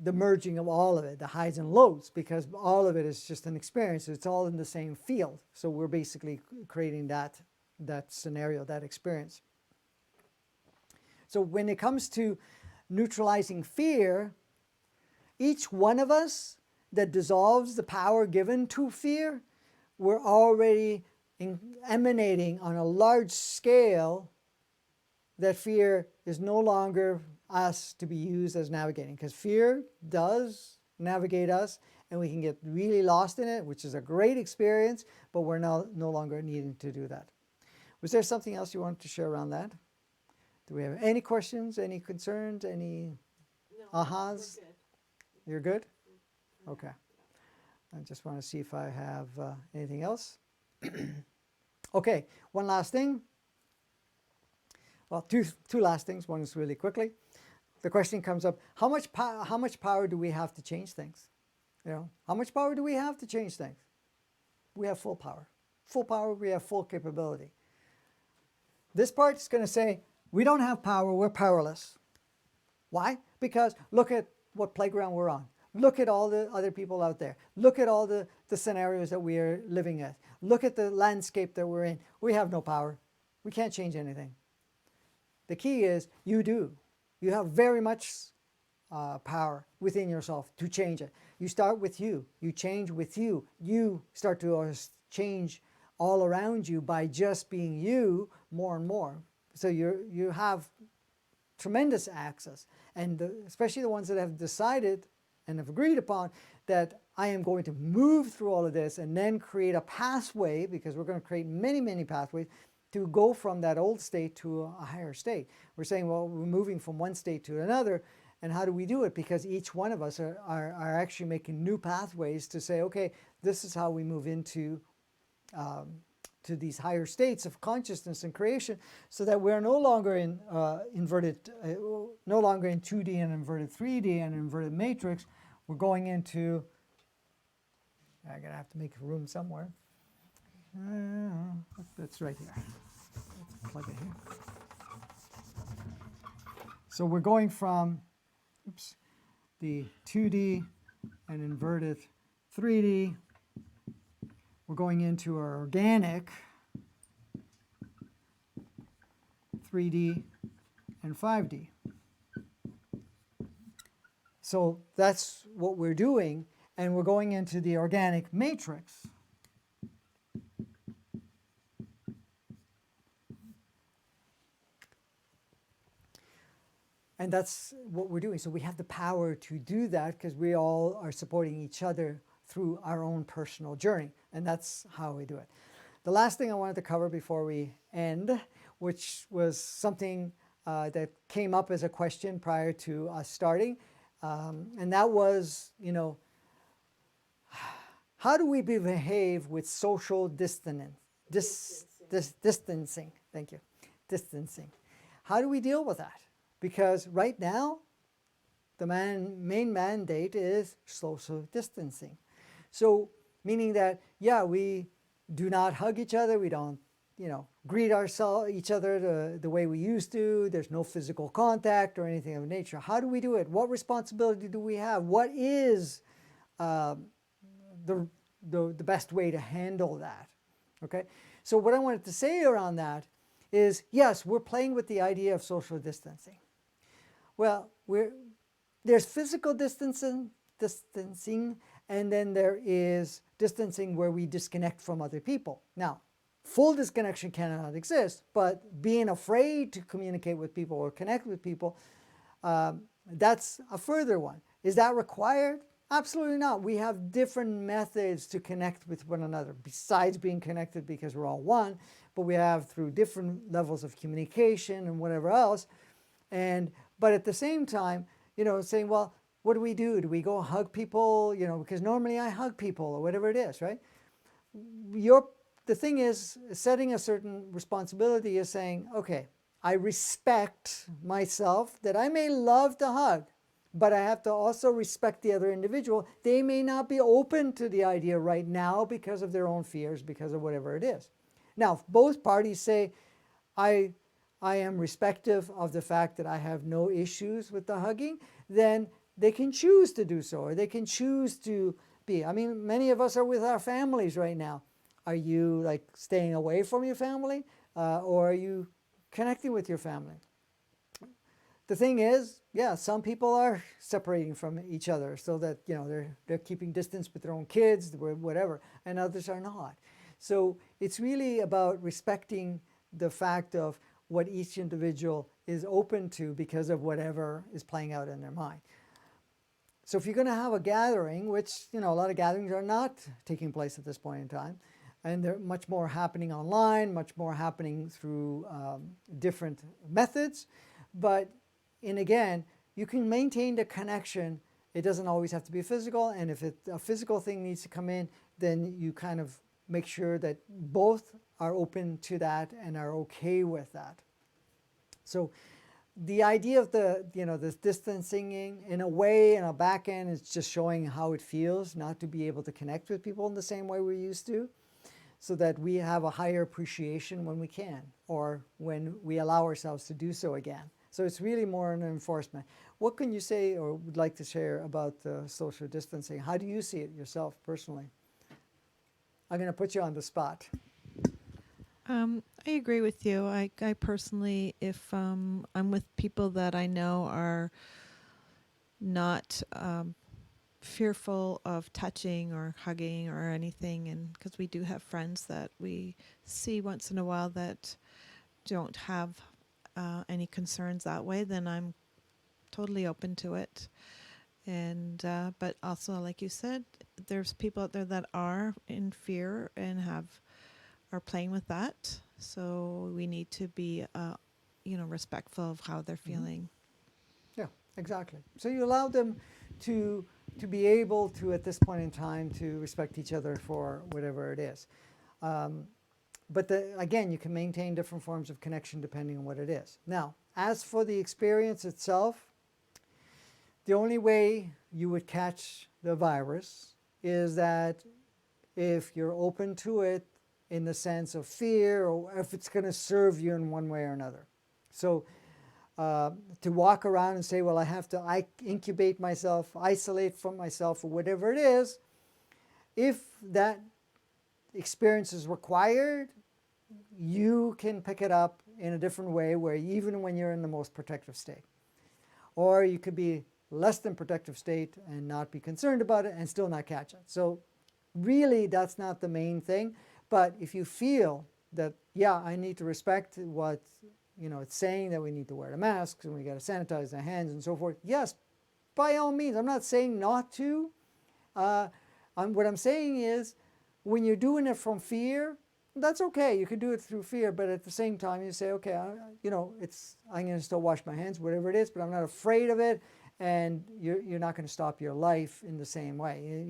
the merging of all of it, the highs and lows, because all of it is just an experience. It's all in the same field. So we're basically creating that scenario, that experience. So when it comes to neutralizing fear, each one of us that dissolves the power given to fear, we're already emanating on a large scale that fear is no longer us to be used as navigating, because fear does navigate us and we can get really lost in it, which is a great experience, but we're no longer needing to do that. Was there something else you wanted to share around that? Do we have any questions, any concerns, any ahas? You're good? Okay. I just want to see if I have anything else. Okay, one last thing. Well, two last things. One is really quickly. The question comes up: how much power do we have to change things? How much power do we have to change things? We have full power. Full power. We have full capability. This part is going to say we don't have power. We're powerless. Why? Because look at what playground we're on. Look at all the other people out there. Look at all the scenarios that we are living in. Look at the landscape that we're in. We have no power. We can't change anything. The key is you do. You have very much power within yourself to change it. You start with you. You change with you. You start to change all around you by just being you more and more. So you have tremendous access. And especially the ones that have decided and have agreed upon that I am going to move through all of this and then create a pathway, because we're going to create many, many pathways to go from that old state to a higher state. We're saying, well, we're moving from one state to another, and how do we do it? Because each one of us are actually making new pathways to say, okay, this is how we move into to these higher states of consciousness and creation, so that we're no longer in no longer in 2D and inverted 3D and inverted matrix. We're going into, I'm gonna have to make room somewhere. That's right here. Let's plug it here. So we're going from, the 2D and inverted 3D. We're going into our organic 3D and 5D. So that's what we're doing, and we're going into the organic matrix. And that's what we're doing. So we have the power to do that because we all are supporting each other through our own personal journey. And that's how we do it. The last thing I wanted to cover before we end, which was something that came up as a question prior to us starting, and that was, how do we behave with social distancing? Thank you. Distancing. How do we deal with that? Because right now, the main mandate is social distancing. So, meaning that, yeah, we do not hug each other. We don't, greet each other the way we used to. There's no physical contact or anything of nature. How do we do it? What responsibility do we have? What is the best way to handle that? Okay. So what I wanted to say around that is, yes, we're playing with the idea of social distancing. Well, there's physical distancing, and then there is distancing where we disconnect from other people. Now, full disconnection cannot exist, but being afraid to communicate with people or connect with people, that's a further one. Is that required? Absolutely not. We have different methods to connect with one another besides being connected because we're all one, but we have through different levels of communication and whatever else. But at the same time, saying, well, what do we do? Do we go hug people? Because normally I hug people or whatever it is, right? The thing is, setting a certain responsibility is saying, okay, I respect myself that I may love to hug, but I have to also respect the other individual. They may not be open to the idea right now because of their own fears, because of whatever it is. Now, if both parties say, I am respective of the fact that I have no issues with the hugging, then they can choose to do so, or they can choose to be. I mean, many of us are with our families right now. Are you like staying away from your family, or are you connecting with your family? The thing is, yeah, some people are separating from each other so that they're keeping distance with their own kids, whatever, and others are not. So it's really about respecting the fact of what each individual is open to because of whatever is playing out in their mind. So if you're going to have a gathering, which a lot of gatherings are not taking place at this point in time, and they're much more happening online, much more happening through different methods, but again, you can maintain the connection. It doesn't always have to be physical, and if a physical thing needs to come in, then you kind of make sure that both are open to that and are okay with that. So the idea of this distancing in a way, in a back end, is just showing how it feels not to be able to connect with people in the same way we used to, so that we have a higher appreciation when we can, or when we allow ourselves to do so again. So it's really more an enforcement. What can you say or would like to share about social distancing? How do you see it yourself personally? I'm going to put you on the spot. I agree with you. I personally, if I'm with people that I know are not fearful of touching or hugging or anything, and because we do have friends that we see once in a while that don't have any concerns that way, then I'm totally open to it. And but also, like you said, there's people out there that are in fear and are playing with that. So we need to be, respectful of how they're feeling. Yeah, exactly. So you allow them to be able to, at this point in time, to respect each other for whatever it is. But again, you can maintain different forms of connection depending on what it is. Now, as for the experience itself, the only way you would catch the virus is that if you're open to it in the sense of fear, or if it's going to serve you in one way or another. So to walk around and say, well, I have to incubate myself, isolate from myself, or whatever it is, if that experience is required, you can pick it up in a different way, where even when you're in the most protective state. Or you could be less than protective state and not be concerned about it and still not catch it. So really, that's not the main thing. But if you feel that, yeah, I need to respect what it's saying, that we need to wear the masks and we got to sanitize our hands and so forth, yes, by all means. I'm not saying not to. What I'm saying is, when you're doing it from fear, that's okay. You can do it through fear, but at the same time, you say, okay, I'm going to still wash my hands, whatever it is, but I'm not afraid of it, and you're not going to stop your life in the same way.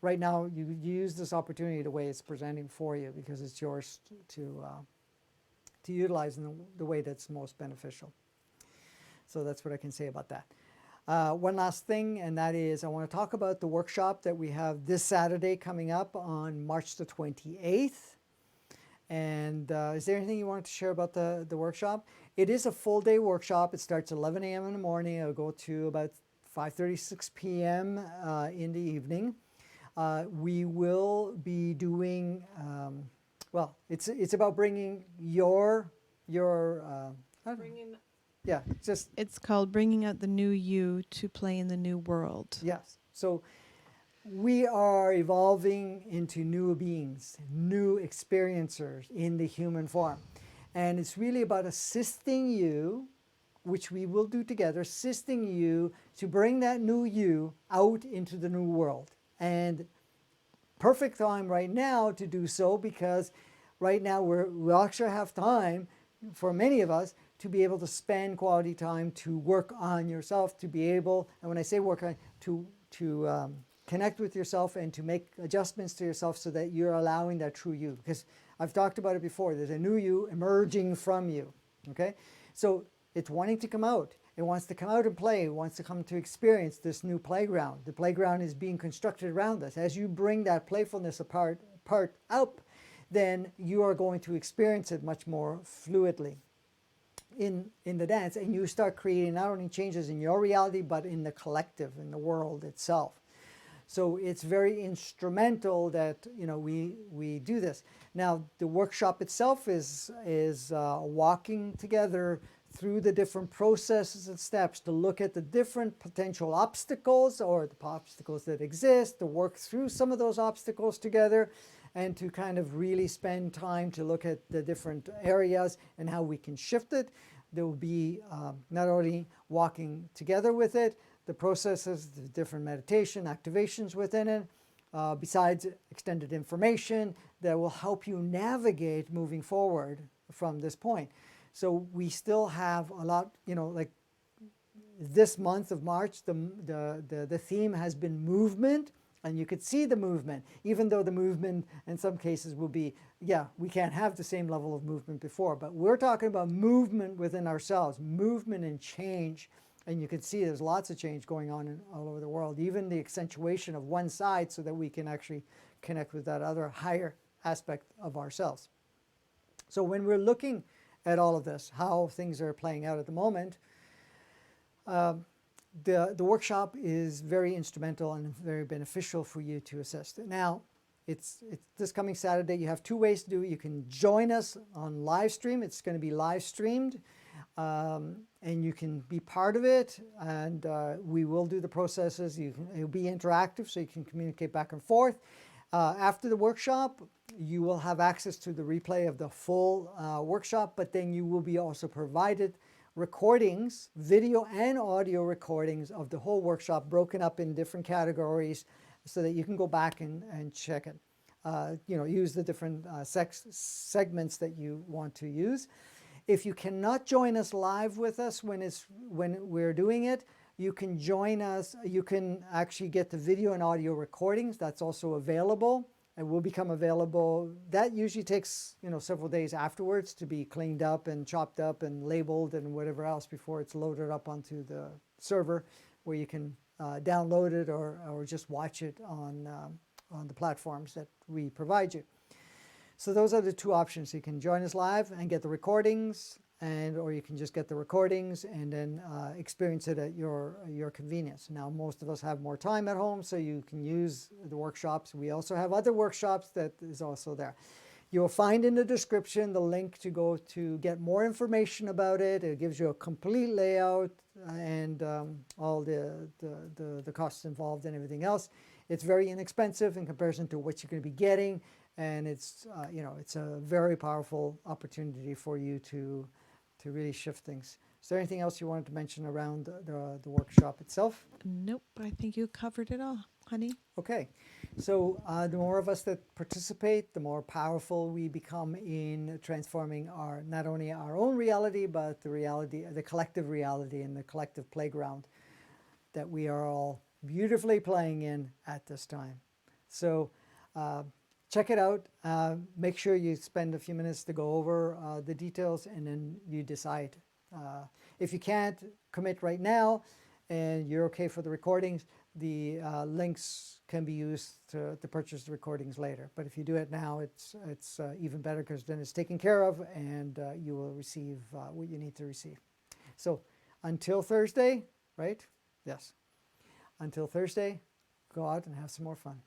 Right now, you use this opportunity the way it's presenting for you because it's yours to utilize in the way that's most beneficial. So that's what I can say about that. One last thing, and that is I want to talk about the workshop that we have this Saturday coming up on March the 28th. And is there anything you wanted to share about the workshop? It is a full day workshop. It starts at 11 a.m. in the morning. It'll go to about 5:36 p.m. In the evening. We will be doing, it's about bringing your Bringing, yeah, just, it's called Bringing Out the New You to Play in the New World. yes. So we are evolving into new beings, new experiencers in the human form. And it's really about assisting you, which we will do together, assisting you to bring that new you out into the new world. And perfect time right now to do so because right now we actually have time for many of us to be able to spend quality time to work on yourself, to be able, and when I say work on, to connect with yourself and to make adjustments to yourself so that you're allowing that true you. Because I've talked about it before, there's a new you emerging from you, okay? So it's wanting to come out. It wants to come out and play. It wants to come to experience this new playground. The playground is being constructed around us. As you bring that playfulness part up, then you are going to experience it much more fluidly in the dance, and you start creating not only changes in your reality but in the collective, in the world itself. So it's very instrumental that we do this. Now the workshop itself is walking together through the different processes and steps to look at the different potential obstacles or the obstacles that exist, to work through some of those obstacles together, and to kind of really spend time to look at the different areas and how we can shift it. There will be not only walking together with it, the processes, the different meditation activations within it, besides extended information that will help you navigate moving forward from this point. So we still have a lot, like this month of March, the theme has been movement, and you could see the movement, even though the movement in some cases will be, we can't have the same level of movement before, but we're talking about movement within ourselves, movement and change. And you can see there's lots of change going on all over the world, even the accentuation of one side so that we can actually connect with that other higher aspect of ourselves. So when we're looking at all of this, how things are playing out at the moment, the workshop is very instrumental and very beneficial for you to assist. Now, it's this coming Saturday. You have two ways to do it. You can join us on live stream. It's going to be live streamed. And you can be part of it, and we will do the processes. It'll be interactive, so you can communicate back and forth. After the workshop, you will have access to the replay of the full workshop, but then you will be also provided recordings, video and audio recordings of the whole workshop broken up in different categories so that you can go back and check it. Use the different segments that you want to use. If you cannot join us live with us when we're doing it, you can join us. You can actually get the video and audio recordings. That's also available and will become available. That usually takes several days afterwards to be cleaned up and chopped up and labeled and whatever else before it's loaded up onto the server, where you can download it or just watch it on the platforms that we provide you. So those are the two options. You can join us live and get the recordings, or you can just get the recordings and then experience it at your convenience. Now, most of us have more time at home, so you can use the workshops. We also have other workshops that is also there. You'll find in the description the link to go to get more information about it. It gives you a complete layout and all the costs involved and everything else. It's very inexpensive in comparison to what you're going to be getting. And it's a very powerful opportunity for you to really shift things. Is there anything else you wanted to mention around the workshop itself? Nope, I think you covered it all, honey. Okay, So the more of us that participate, the more powerful we become in transforming our not only our own reality, but the reality, the collective reality, and the collective playground that we are all beautifully playing in at this time. So check it out. Make sure you spend a few minutes to go over the details, and then you decide. If you can't commit right now, and you're okay for the recordings, the links can be used to purchase the recordings later. But if you do it now, it's even better, because then it's taken care of, and you will receive what you need to receive. So until Thursday, right? Yes. Until Thursday, go out and have some more fun.